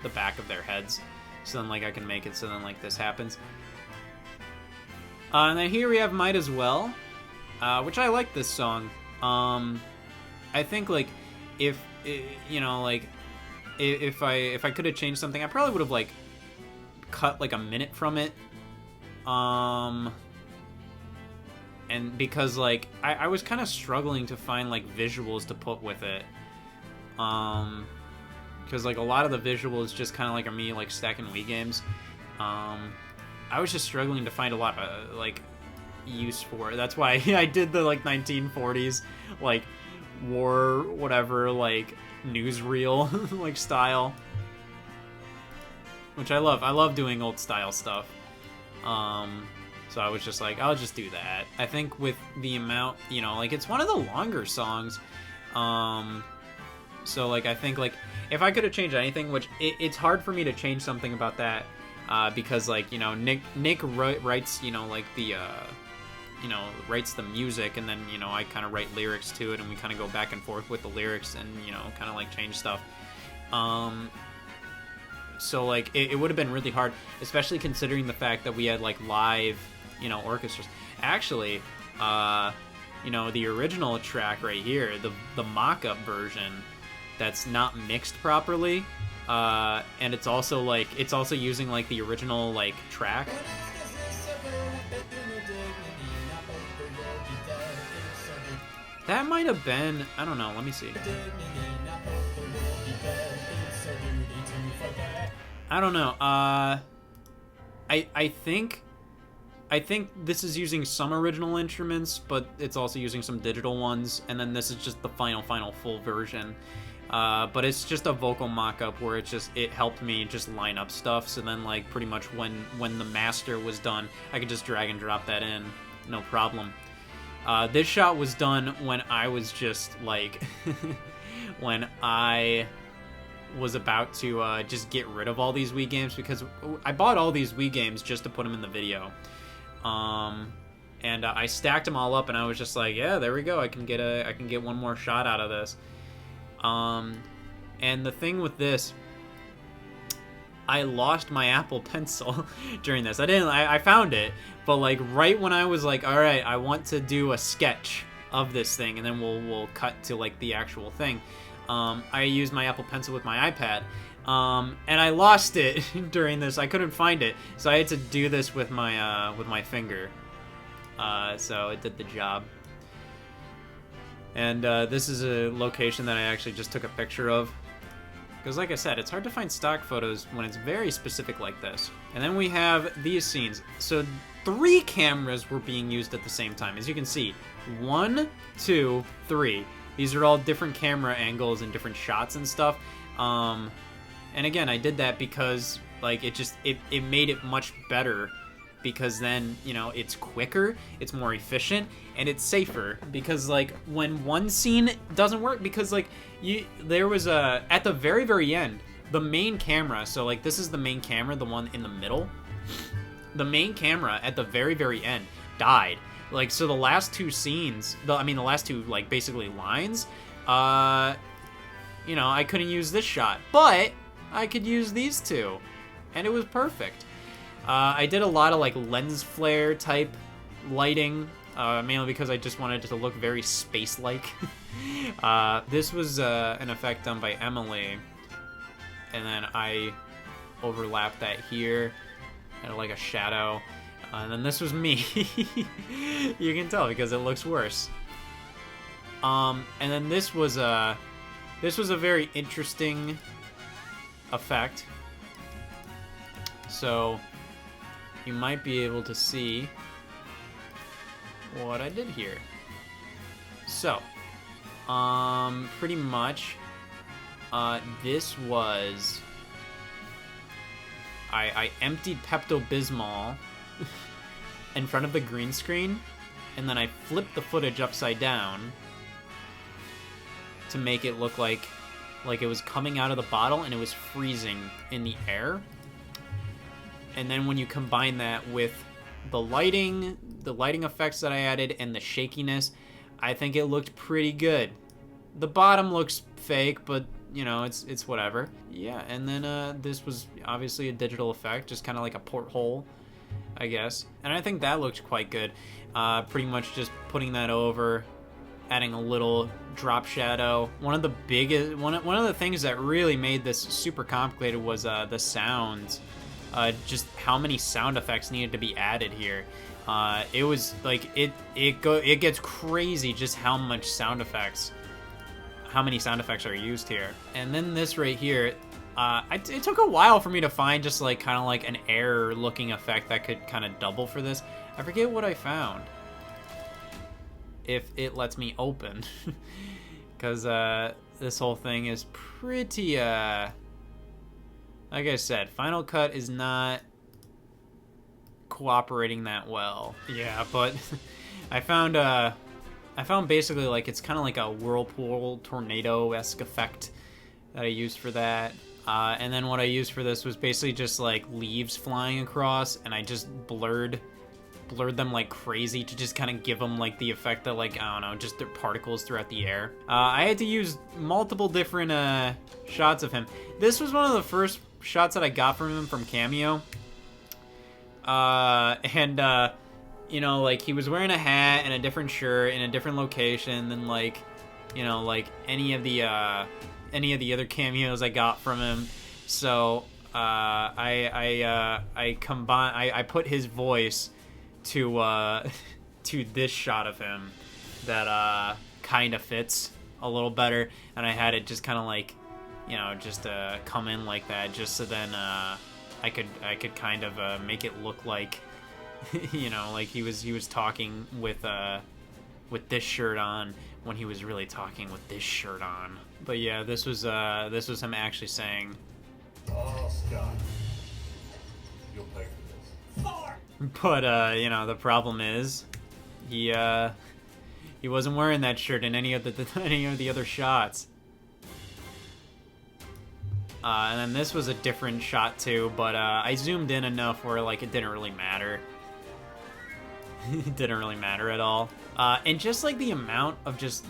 Speaker 1: the back of their heads. So then, like, I can make it so then, like, this happens. And then here we have Might As Well, which I like this song. I think, like, if, you know, like, if I could have changed something, I probably would have, like, cut, like, a minute from it. And because, like, I was kind of struggling to find, like, visuals to put with it. Because, like, a lot of the visuals just kind of, like, are me, like, stacking Wii games. I was just struggling to find a lot of, like, use for it. That's why I did the, like, 1940s, like, war, whatever, like, newsreel, like, style. Which I love. I love doing old style stuff. So I was just like, I'll just do that. I think with the amount, you know, like, it's one of the longer songs. So, like, I think, like, if I could have changed anything, which it's hard for me to change something about that, because, like, you know, Nick writes, you know, like, the, you know, writes the music, and then, you know, I kind of write lyrics to it, and we kind of go back and forth with the lyrics and, you know, kind of, like, change stuff. So, like, it would have been really hard, especially considering the fact that we had, like, live, you know, orchestras. Actually, you know, the original track right here, the mock-up version that's not mixed properly, and it's also, like, it's also using, like, the original, like, track. That might have been, I don't know, let me see. I don't know, I I think this is using some original instruments, but it's also using some digital ones, and then this is just the final full version. But it's just a vocal mock-up where it helped me just line up stuff, so then like pretty much when the master was done, I could just drag and drop that in, no problem. This shot was done when I was just like when I was about to just get rid of all these Wii games, because I bought all these Wii games just to put them in the video. And I stacked them all up, and I was just like, yeah, there we go. I can get one more shot out of this. And the thing with this, I lost my Apple Pencil during this. I found it, but like right when I was like, all right, I want to do a sketch of this thing, and then we'll cut to like the actual thing. I used my Apple Pencil with my iPad, and I lost it during this. I couldn't find it, so I had to do this with my finger. So it did the job. And this is a location that I actually just took a picture of. Because like I said, it's hard to find stock photos when it's very specific like this. And then we have these scenes. So 3 cameras were being used at the same time. As you can see, 1, 2, 3. These are all different camera angles and different shots and stuff. And again, I did that because like it made it much better, because then, you know, it's quicker, it's more efficient, and it's safer. Because like when one scene doesn't work, because like there was at the very end, the main camera, so like this is the main camera, the one in the middle, the main camera at the very end died. Like, so the last 2 scenes, the last 2 like basically lines, you know, I couldn't use this shot, but I could use these 2, and it was perfect. I did a lot of like lens flare type lighting, mainly because I just wanted it to look very space-like. This was an effect done by Emily, and then I overlapped that here, and like a shadow, and then this was me. You can tell because it looks worse. And then this was a very interesting effect. So you might be able to see what I did here. So, pretty much, this was, I emptied Pepto-Bismol in front of the green screen, and then I flipped the footage upside down to make it look like it was coming out of the bottle and it was freezing in the air. And then when you combine that with the lighting effects that I added, and the shakiness, I think it looked pretty good. The bottom looks fake, but you know, it's whatever. Yeah, and then this was obviously a digital effect, just kind of like a porthole, I guess. And I think that looked quite good. Pretty much just putting that over, adding a little drop shadow. One of the things that really made this super complicated was the sounds. Just how many sound effects needed to be added here. It was like it gets crazy just how many sound effects are used here. And then this right here, it took a while for me to find just like kind of like an air looking effect that could kind of double for this. I forget what I found, if it lets me open, because this whole thing is pretty like I said, Final Cut is not cooperating that well. Yeah, but I found basically like it's kind of like a whirlpool tornado-esque effect that I used for that. And then what I used for this was basically just like leaves flying across, and I just blurred them like crazy to just kind of give them like the effect that, like, I don't know, just the particles throughout the air. I had to use multiple different shots of him. This was one of the first shots that I got from him from Cameo. You know, like, he was wearing a hat and a different shirt in a different location than, like, you know, like any of the other cameos I got from him. So I put his voice to this shot of him that kind of fits a little better, and I had it just kind of like, you know, just come in like that, just so then I could kind of make it look like you know, like he was talking with this shirt on when he was really talking with this shirt on. But yeah, this was him actually saying,
Speaker 2: Oh, Scott. You'll pay for this. 4!
Speaker 1: but you know, the problem is he wasn't wearing that shirt in any of the other shots. And then this was a different shot too, but I zoomed in enough where like it didn't really matter. It didn't really matter at all. And just like the amount of just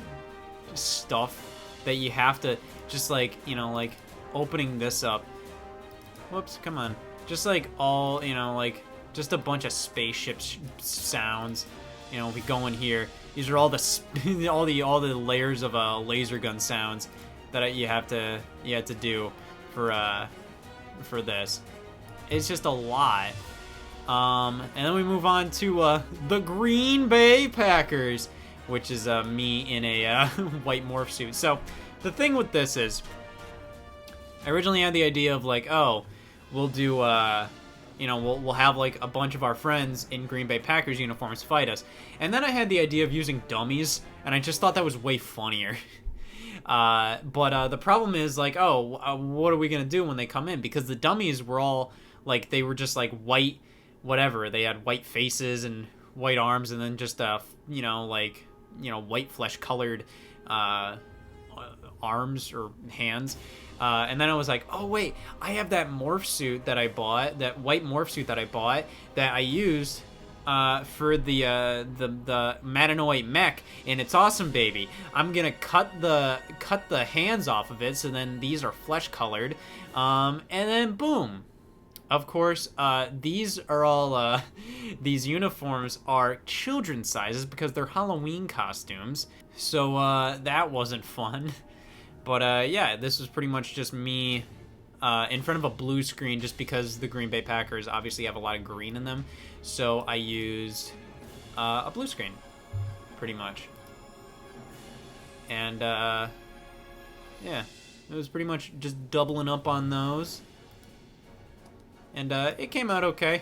Speaker 1: stuff that you have to just like, you know, like opening this up. Whoops, come on. Just like all, you know, like just a bunch of spaceship sounds. You know, we go in here. These are all the all the layers of laser gun sounds that you have to do for this. It's just a lot. And then we move on to the Green Bay Packers, which is me in a white morph suit. So the thing with this is, I originally had the idea of like, oh, we'll do, you know, we'll have like a bunch of our friends in Green Bay Packers uniforms fight us. And then I had the idea of using dummies, and I just thought that was way funnier. But the problem is like, oh, what are we gonna do when they come in? Because the dummies were all like, they were just like white, whatever. They had white faces and white arms, and then just you know, like, you know, white flesh colored arms or hands. And then I was like, oh wait, I have that morph suit that I bought, that white morph suit that I bought, that I used for the Matanoid mech, and it's awesome, baby. I'm gonna cut the hands off of it, so then these are flesh colored, and then boom. Of course, these are all these uniforms are children's sizes because they're Halloween costumes. So that wasn't fun. But yeah, this was pretty much just me in front of a blue screen, just because the Green Bay Packers obviously have a lot of green in them. So I used a blue screen, pretty much. And yeah, it was pretty much just doubling up on those. And it came out okay.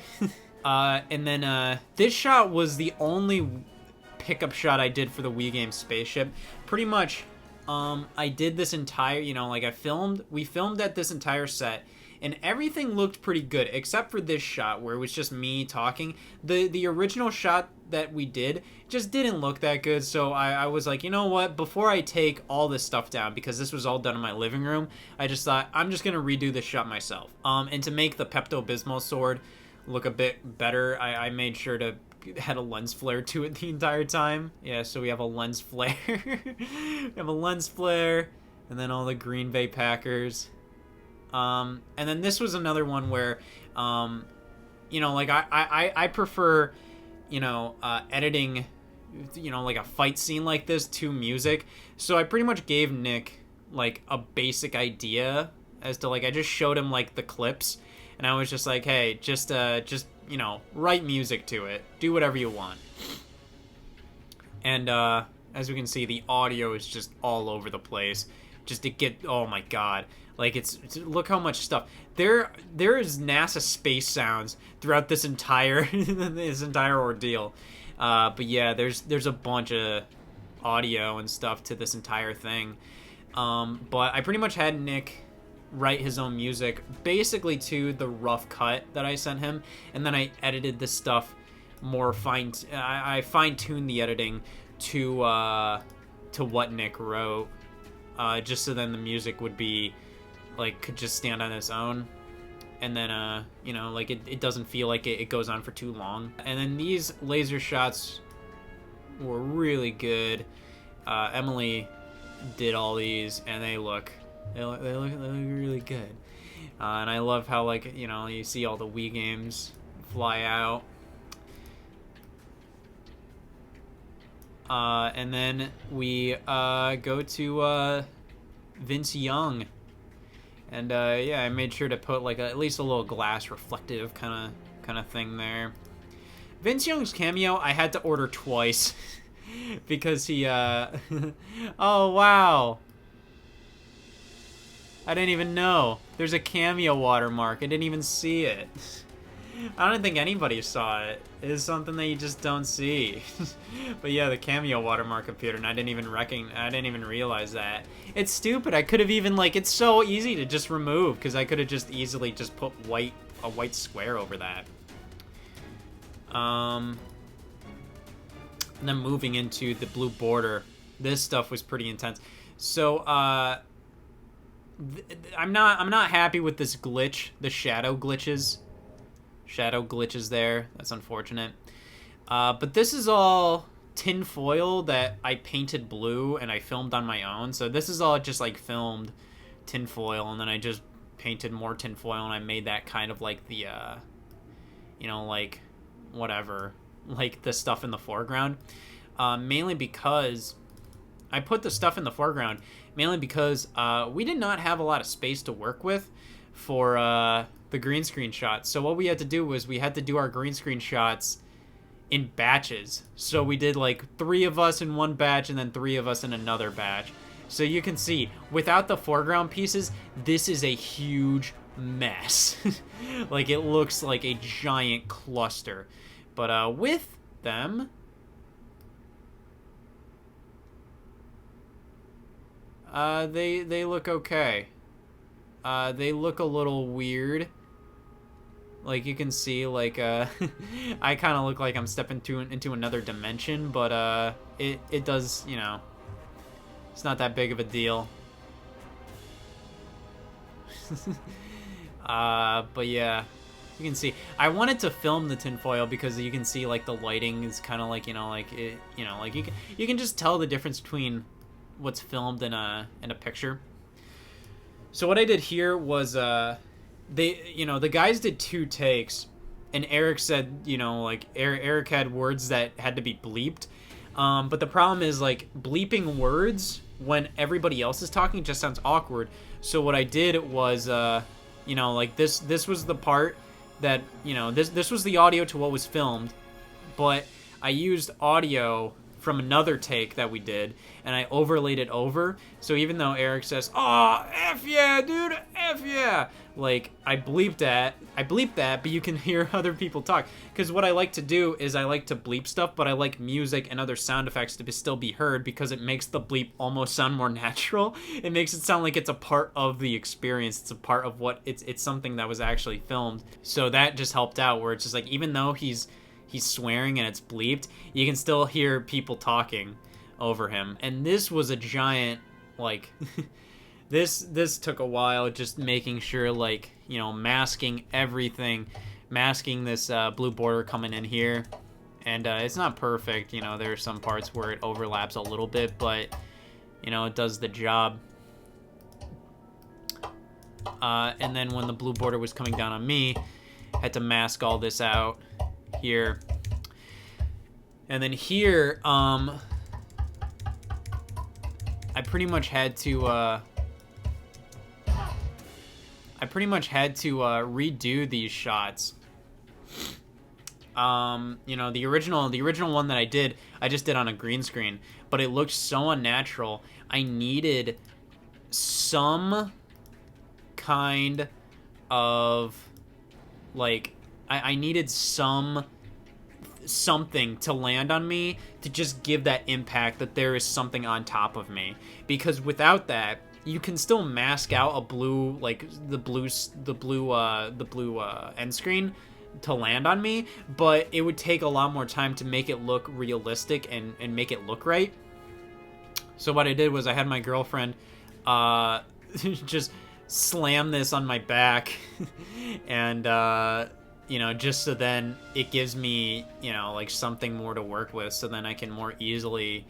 Speaker 1: And then this shot was the only pickup shot I did for the Wii game Spaceship. Pretty much, I did this entire, you know, like we filmed at this entire set, and everything looked pretty good, except for this shot where it was just me talking. The original shot that we did just didn't look that good, so I was like, you know what, before I take all this stuff down, because this was all done in my living room, I just thought, I'm just gonna redo this shot myself. And to make the Pepto-Bismol sword look a bit better, I made sure to had a lens flare to it the entire time. Yeah, so we have a lens flare. We have a lens flare, and then all the Green Bay Packers. And then this was another one where, you know, like I prefer, you know, editing, you know, like a fight scene like this to music. So I pretty much gave Nick like a basic idea as to like, I just showed him like the clips, and I was just like, hey, just you know, write music to it, do whatever you want. And as we can see, the audio is just all over the place, just to get, oh my god, like it's look how much stuff there is. NASA space sounds throughout this entire ordeal. But yeah, there's a bunch of audio and stuff to this entire thing. But I pretty much had Nick write his own music basically to the rough cut that I sent him, and then I edited this stuff more I fine-tuned the editing to what Nick wrote, just so then the music would be like, could just stand on its own, and then you know, like it doesn't feel like it goes on for too long. And then these laser shots were really good. Emily did all these, and they look really good. And I love how, like, you know, you see all the Wii games fly out. And then we go to Vince Young. And yeah, I made sure to put like at least a little glass reflective kind of thing there. Vince Young's cameo I had to order twice because he oh wow, I didn't even know there's a cameo watermark. I didn't even see it. I don't think anybody saw it. It is something that you just don't see. But yeah, the Cameo watermark appeared, and I didn't even realize that. It's stupid. I could have even, like, it's so easy to just remove, because I could have just easily just put a white square over that. And then moving into the blue border, this stuff was pretty intense. So, I'm not happy with this glitch, the shadow glitches. Shadow glitches there. That's unfortunate. But this is all tin foil that I painted blue and I filmed on my own. So this is all just like filmed tin foil, and then I just painted more tin foil, and I made that kind of like the, you know, like whatever, like the stuff in the foreground. Mainly because I put the stuff in the foreground mainly because we did not have a lot of space to work with for the green screen shots. So what we had to do was we had to do our green screen shots in batches. So we did like 3 of us in one batch and then 3 of us in another batch. So you can see, without the foreground pieces, this is a huge mess. Like, it looks like a giant cluster. But with them, they look okay. They look a little weird. Like, you can see, like, I kind of look like I'm stepping into another dimension, but, it does, you know, it's not that big of a deal. But yeah, you can see, I wanted to film the tinfoil because you can see, like, the lighting is kind of like, you know, like, it, you know, like, you can just tell the difference between what's filmed in a picture. So what I did here was, the guys did 2 takes, and Eric said, you know, like, Eric had words that had to be bleeped, but the problem is, like, bleeping words when everybody else is talking just sounds awkward. So what I did was, you know, like, this was the part that, you know, this was the audio to what was filmed, but I used audio from another take that we did, and I overlaid it over. So even though Eric says, "Oh, F yeah, dude, F yeah," like, I bleeped that, but you can hear other people talk. Because what I like to do is I like to bleep stuff, but I like music and other sound effects to still be heard, because it makes the bleep almost sound more natural. It makes it sound like it's a part of the experience. It's a part of what, it's something that was actually filmed. So that just helped out, where it's just like, even though he's swearing and it's bleeped, you can still hear people talking over him. And this was a giant, like, this took a while, just making sure, like, you know, masking everything, masking this blue border coming in here. And it's not perfect, you know, there are some parts where it overlaps a little bit, but, you know, it does the job. And then when the blue border was coming down on me, I had to mask all this out here. And then here, I pretty much had to redo these shots. You know, the original one that I just did on a green screen, but it looked so unnatural. I needed some kind of, like, I needed something to land on me to just give that impact that there is something on top of me. Because without that, you can still mask out a blue, like, the blue end screen to land on me, but it would take a lot more time to make it look realistic and make it look right. So what I did was I had my girlfriend just slam this on my back and you know, just so then it gives me, you know, like, something more to work with, so then I can more easily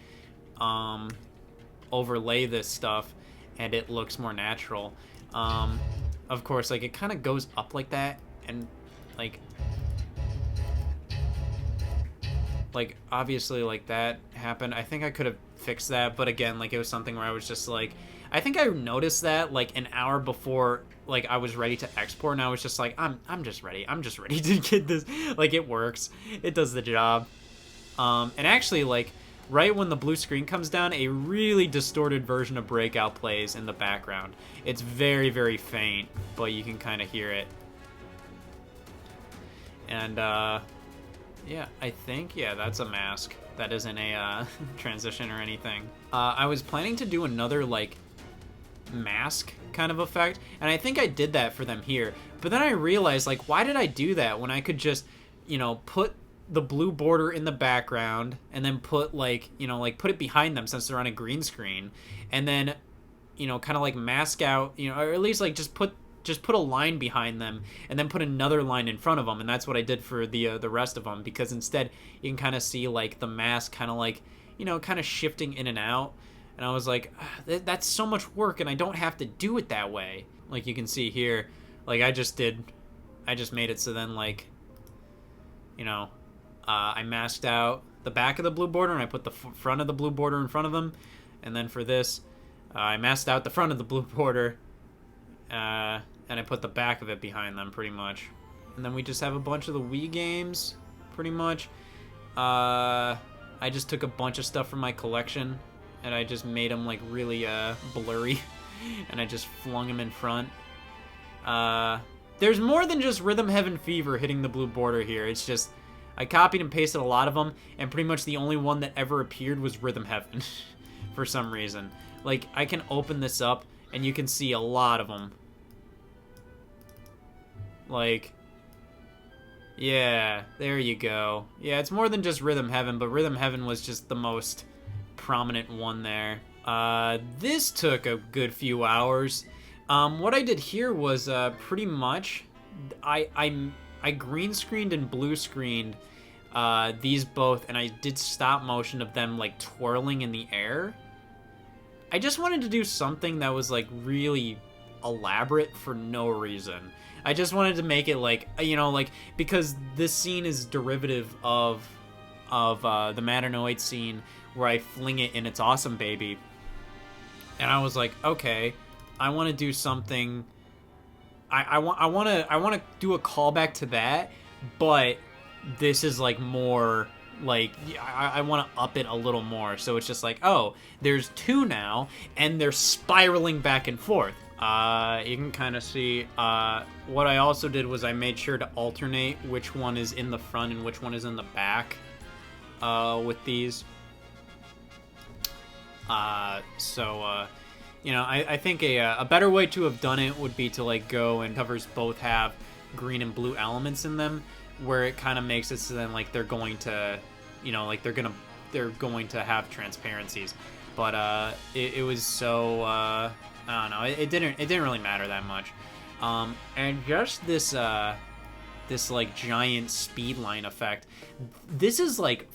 Speaker 1: overlay this stuff and it looks more natural. Of course, like, it kind of goes up like that, and like obviously, like, that happened. I think I could have fixed that, but again, like, it was something where I was just like, I think I noticed that like an hour before, like, I was ready to export, and I was just like, I'm just ready to get this. Like, it works, it does the job. And actually, like, right when the blue screen comes down, a really distorted version of Breakout plays in the background. It's very, very faint, but you can kind of hear it. And yeah, I think, yeah, that's a mask. That isn't a transition or anything. I was planning to do another, like, mask kind of effect, and I think I did that for them here. But then I realized, like, why did I do that when I could just, you know, put the blue border in the background and then put, like, you know, like, put it behind them since they're on a green screen, and then, you know, kind of like mask out, you know, or at least, like, just put a line behind them and then put another line in front of them. And that's what I did for the rest of them, because instead you can kind of see, like, the mask kind of, like, you know, kind of shifting in and out. And I was like, that's so much work, and I don't have to do it that way. Like, you can see here, like, I just made it so then, like, you know, I masked out the back of the blue border and I put the front of the blue border in front of them. And then for this, I masked out the front of the blue border, and I put the back of it behind them, pretty much. And then we just have a bunch of the Wii games, pretty much. I just took a bunch of stuff from my collection, and I just made them, like, really blurry, and I just flung them in front. There's more than just Rhythm Heaven Fever hitting the blue border here. It's just, I copied and pasted a lot of them, and pretty much the only one that ever appeared was Rhythm Heaven, for some reason. Like, I can open this up, and you can see a lot of them. Like, yeah, there you go. Yeah, it's more than just Rhythm Heaven, but Rhythm Heaven was just the most prominent one there. This took a good few hours. What I did here was pretty much I green screened and blue screened these both, and I did stop motion of them, like, twirling in the air. I just wanted to do something that was, like, really elaborate for no reason. I just wanted to make it, like, you know, like, because this scene is derivative of the Matanoid scene where I fling it in It's Awesome Baby. And I was like, okay, I want to do something. I want to do a callback to that, but this is, like, more, like, I want to up it a little more. So it's just like, oh, there's two now, and they're spiraling back and forth. You can kind of see, what I also did was I made sure to alternate which one is in the front and which one is in the back, with these. You know, I think a better way to have done it would be to, like, go and covers both have green and blue elements in them, where it kind of makes it so then, like, they're going to, you know, like, they're going to have transparencies. But it was so I don't know, it didn't really matter that much. And just this this, like, giant speed line effect. This is like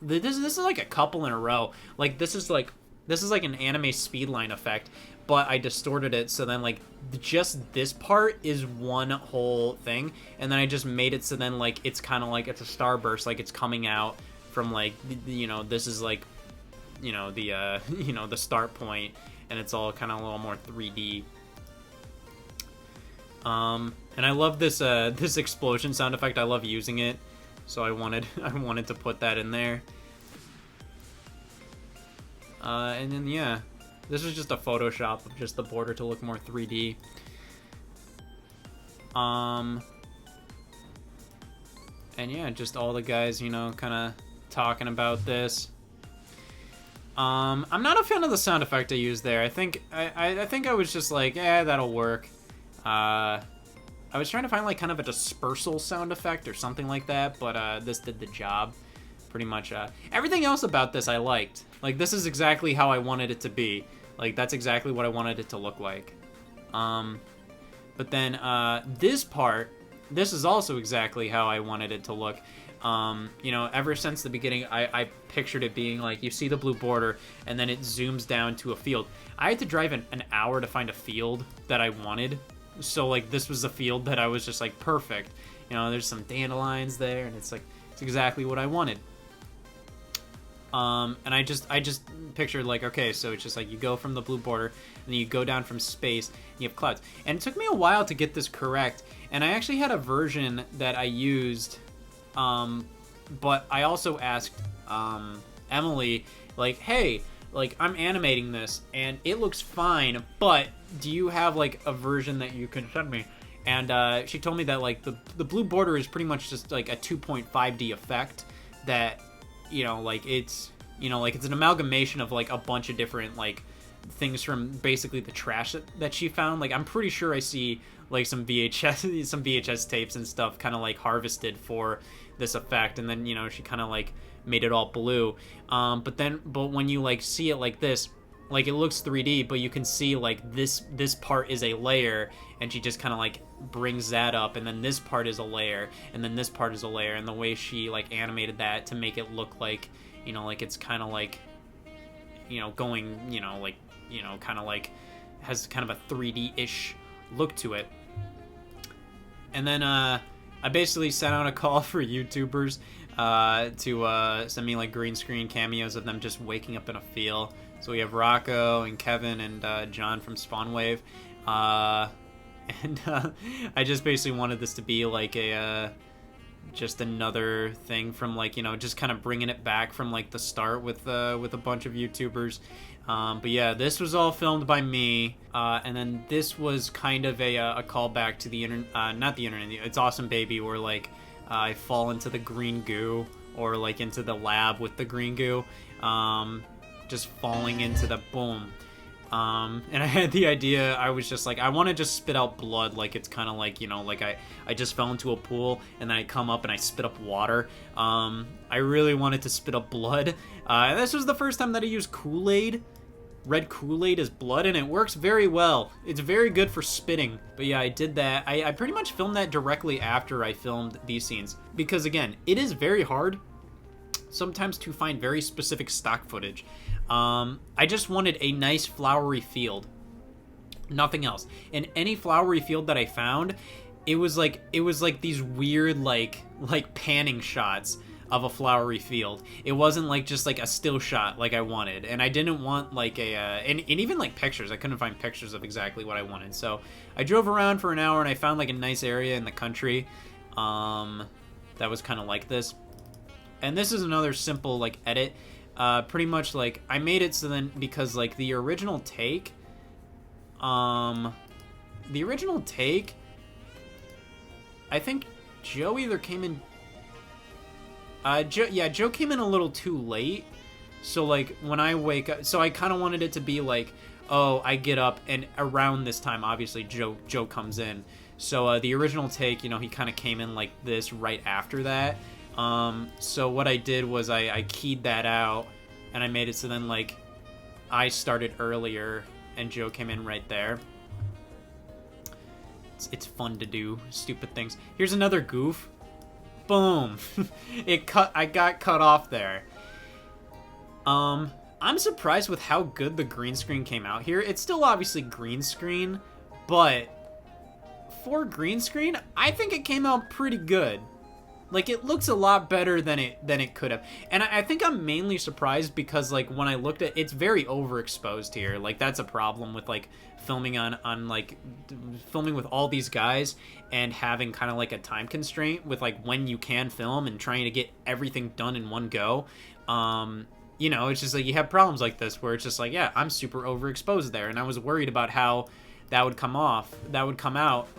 Speaker 1: this is like a couple in a row. Like, this is like an anime speed line effect, but I distorted it so then, like, just this part is one whole thing, and then I just made it so then, like, it's kind of like it's a starburst, like it's coming out from, like, you know, this is, like, you know, the you know, the start point, and it's all kind of a little more 3D. And I love this this explosion sound effect. I love using it, so I wanted to put that in there. And then, yeah, this is just a Photoshop of just the border to look more 3D. And yeah, just all the guys, you know, kind of talking about this. I'm not a fan of the sound effect I used there. I think I was just like, yeah, that'll work. I was trying to find, like, kind of a dispersal sound effect or something like that, but this did the job pretty much. Everything else about this I liked. Like, this is exactly how I wanted it to be. Like, that's exactly what I wanted it to look like. But then this part, this is also exactly how I wanted it to look. You know, ever since the beginning, I pictured it being like, you see the blue border, and then it zooms down to a field. I had to drive an hour to find a field that I wanted. So, like, this was a field that I was just like, perfect. You know, there's some dandelions there, and it's like, it's exactly what I wanted. And I just pictured, like, okay, so it's just like you go from the blue border, and then you go down from space, and you have clouds. And it took me a while to get this correct, and I actually had a version that I used, but I also asked Emily, like, hey, like, I'm animating this, and it looks fine, but do you have, like, a version that you can send me? And she told me that like the blue border is pretty much just like a 2.5D effect that, like it's an amalgamation of like a bunch of different like things from basically the trash that she found. Like I'm pretty sure I see like some VHS tapes and stuff kind of like harvested for this effect, and then she kind of like made it all blue. But when you like see it like this, like it looks 3D, but you can see like this part is a layer, and she just kind of like brings that up, and then this part is a layer, and then this part is a layer, and the way she like animated that to make it look like like it's kind of like going kind of like has kind of a 3D-ish look to it. And then I basically sent out a call for YouTubers to send me like green screen cameos of them just waking up in a field. So we have Rocco and Kevin and John from Spawnwave, and I just basically wanted this to be like a just another thing from like just kind of bringing it back from like the start with a bunch of YouTubers. But yeah, this was all filmed by me, and then this was kind of a callback to the not the internet, It's Awesome Baby, where like I fall into the green goo, or like into the lab with the green goo, just falling into the boom. And I had the idea, I was just like, I want to just spit out blood, like it's kind of like, like I just fell into a pool, and then I come up and I spit up water. I really wanted to spit up blood. This was the first time that I used Kool-Aid. Red Kool-Aid as blood, and it works very well. It's very good for spitting. But yeah, I did that. I pretty much filmed that directly after I filmed these scenes, because again, it is very hard sometimes to find very specific stock footage. I just wanted a nice flowery field, nothing else. And any flowery field that I found, it was like these weird like panning shots of a flowery field. It wasn't like just like a still shot like I wanted, and I didn't want like and even like pictures. I couldn't find pictures of exactly what I wanted, so I drove around for an hour and I found like a nice area in the country that was kind of like this. And this is another simple like edit. Pretty much like I made it so then, because like the original take I think Joe either came in Joe came in a little too late. So like when I wake up, so I kind of wanted it to be like, oh, I get up and around this time obviously Joe comes in. So the original take, he kind of came in like this right after that. So what I did was I keyed that out, and I made it so then like I started earlier and Joe came in right there. It's fun to do stupid things. Here's another goof. Boom. I got cut off there. I'm surprised with how good the green screen came out here. It's still obviously green screen, but for green screen, I think it came out pretty good. Like, it looks a lot better than it could have. And I think I'm mainly surprised because, like, when I looked at it's very overexposed here. Like, that's a problem with, like, filming filming with all these guys and having kind of, like, a time constraint with, like, when you can film and trying to get everything done in one go. It's just, like, you have problems like this where it's just, like, yeah, I'm super overexposed there. And I was worried about how that would come out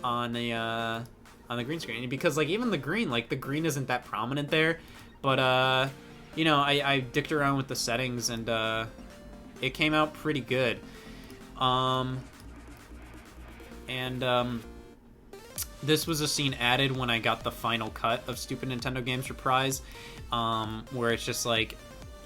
Speaker 1: on the green screen, because like even the green isn't that prominent there, but I dicked around with the settings and it came out pretty good. This was a scene added when I got the final cut of Stupid Nintendo Games Reprise, where it's just like,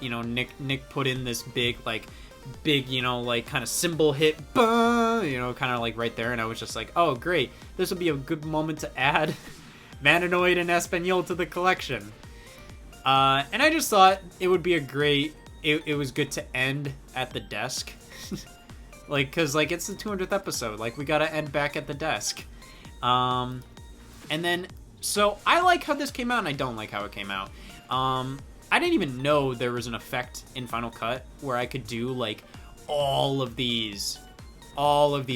Speaker 1: Nick put in this big kind of cymbal hit, kind of like right there, and I was just like, oh great, this would be a good moment to add Vananoid and Espanol to the collection. And I just thought it would be it was good to end at the desk. Cause it's the 200th episode, we gotta end back at the desk. And then, so I like how this came out and I don't like how it came out. I didn't even know there was an effect in Final Cut where I could do all of these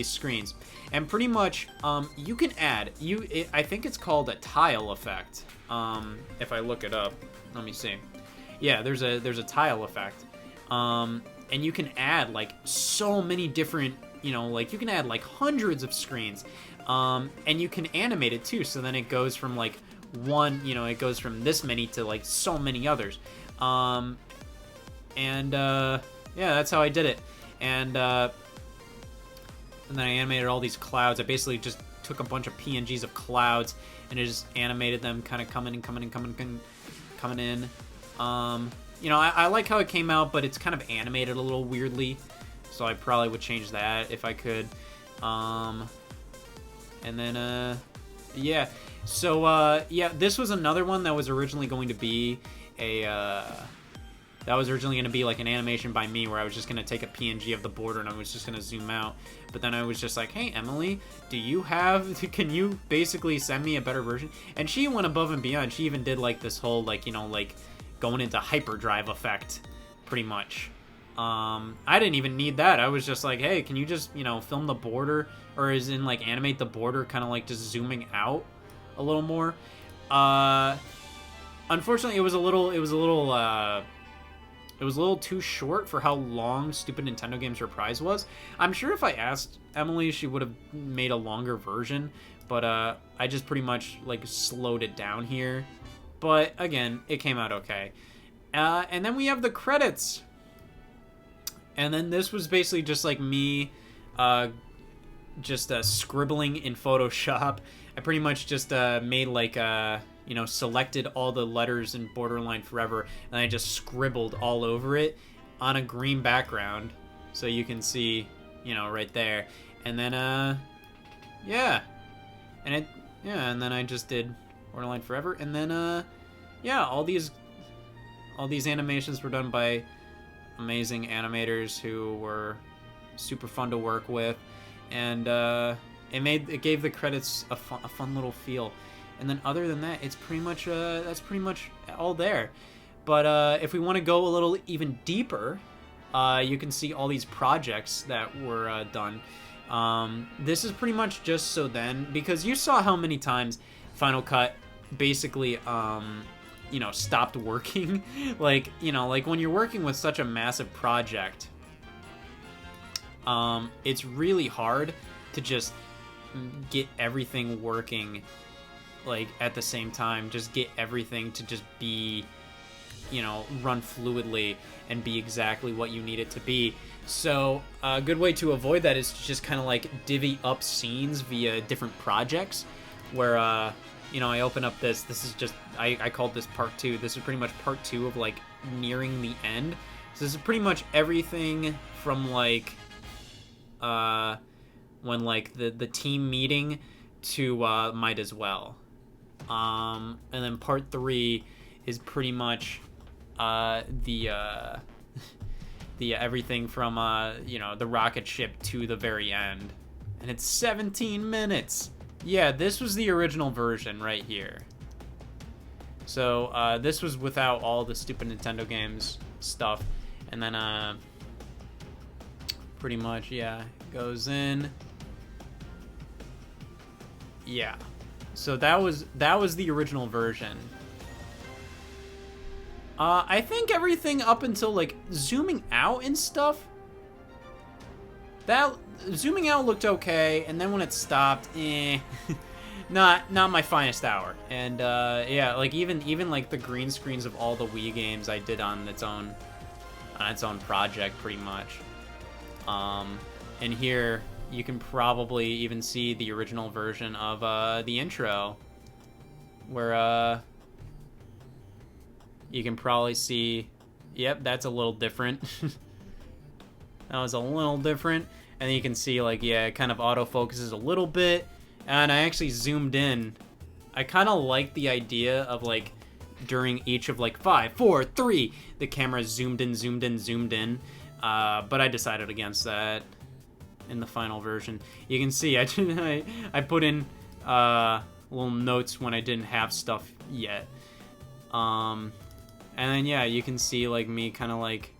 Speaker 1: screens, and pretty much you can add I think it's called a tile effect. If I look it up, let me see. Yeah, there's a tile effect, and you can add so many different you know, like, you can add, like, hundreds of screens. And you can animate it, too, so then it goes from, like, one, you know, it goes from this many to, like, so many others. Yeah, that's how I did it. And then I animated all these clouds. I basically just took a bunch of PNGs of clouds and I just animated them kind of coming in. You know, I like how it came out, but it's kind of animated a little weirdly, so I probably would change that if I could. And then, yeah. So, yeah, this was another one that was originally going to be like an animation by me where I was just going to take a PNG of the border and I was just going to zoom out. But then I was just like, hey, Emily, can you basically send me a better version? And she went above and beyond. She even did, like, this whole, like, you know, like, going into hyperdrive effect, pretty much. I didn't even need that. I was just like, hey, can you just, you know, film the border, or as in, like, animate the border, kind of like just zooming out a little more. Unfortunately, it was a little too short for how long Stupid Nintendo Game Surprise was. I'm sure if I asked Emily, she would have made a longer version, but I just pretty much, like, slowed it down here. But, again, it came out okay. And then we have the credits. And then this was basically just, like, me just scribbling in Photoshop. I pretty much just made, like, you know, selected all the letters in Borderline Forever, and I just scribbled all over it on a green background. So you can see, you know, right there. And then, yeah. And then I just did Borderline Forever, and then yeah, all these animations were done by amazing animators who were super fun to work with, and it gave the credits a fun little feel. And then other than that, it's pretty much that's pretty much all there. But if we want to go a little even deeper, you can see all these projects that were done. This is pretty much just so then, because you saw how many times Final Cut basically, you know, stopped working. Like, you know, like when you're working with such a massive project, it's really hard to just get everything working, like, at the same time. Just get everything to just be, you know, run fluidly and be exactly what you need it to be. So a good way to avoid that is to just kind of like divvy up scenes via different projects, where you know, I open up this is just, I called this part 2. This is pretty much part 2 of, like, nearing the end. So this is pretty much everything from, like, when, like, the team meeting to Might As Well. And then part 3 is pretty much the everything from you know, the rocket ship to the very end, and it's 17 minutes. Yeah, this was the original version right here. So this was without all the Stupid Nintendo Games stuff, and then pretty much, yeah, goes in. Yeah, so that was the original version. I think everything up until, like, zooming out and stuff, that zooming out looked okay, and then when it stopped, not my finest hour. And yeah, like even like the green screens of all the Wii games I did on its own project, pretty much. And here you can probably even see the original version of the intro, where you can probably see, yep, that's a little different. That was a little different. And then you can see, like, yeah, it kind of autofocuses a little bit. And I actually zoomed in. I kind of like the idea of, like, during each of, like, 5, 4, 3, the camera zoomed in, zoomed in, zoomed in. But I decided against that in the final version. You can see, I put in little notes when I didn't have stuff yet. And then, yeah, you can see, like, me kind of, like,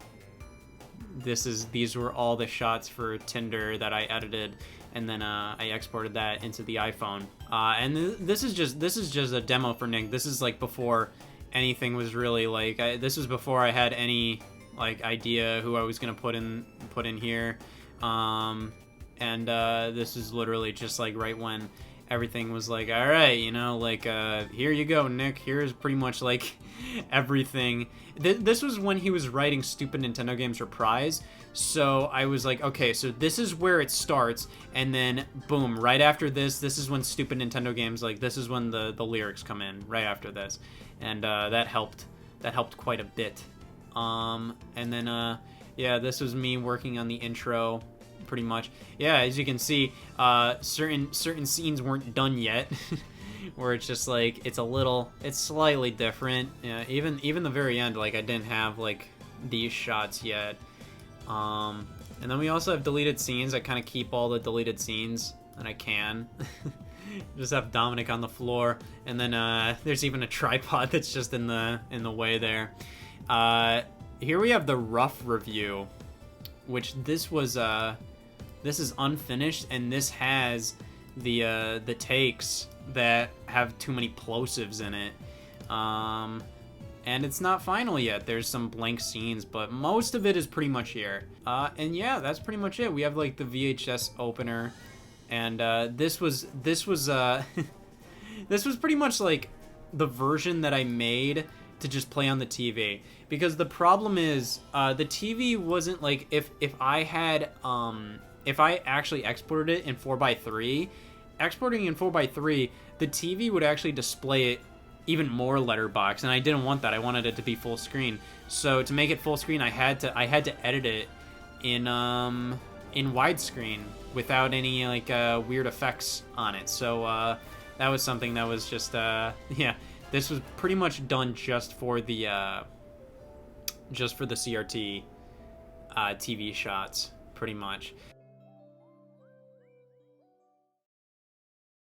Speaker 1: these were all the shots for Tinder that I edited, and then I exported that into the iPhone. And this is just a demo for Nick. This is, like, before anything was really, like, this was before I had any, like, idea who I was gonna put in here. And And this is literally just like right when everything was like, all right, you know, like, here you go, Nick. Here's pretty much like everything. This was when he was writing Stupid Nintendo Games Reprise. So I was like, okay, so this is where it starts, and then boom, right after this is when Stupid Nintendo Games, like, this is when the lyrics come in right after this, and that helped quite a bit. And then yeah, this was me working on the intro, pretty much. Yeah, as you can see, certain scenes weren't done yet. Where it's just like it's slightly different. Yeah, even the very end, like I didn't have like these shots yet. And then we also have deleted scenes. I kind of keep all the deleted scenes that I can. Just have Dominic on the floor, and then there's even a tripod that's just in the way there. Here we have the rough review, which this is unfinished, and this has the takes that have too many plosives in it. And it's not final yet. There's some blank scenes, but most of it is pretty much here. And yeah, that's pretty much it. We have like the VHS opener, and this was this was pretty much like the version that I made to just play on the TV. Because the problem is, the TV wasn't like, if I had if I actually exported it in 4:3, exporting in 4:3, the TV would actually display it even more letterbox, and I didn't want that. I wanted it to be full screen. So to make it full screen, I had to edit it in widescreen without any like weird effects on it. So that was something that was just yeah. This was pretty much done just for the CRT TV shots, pretty much.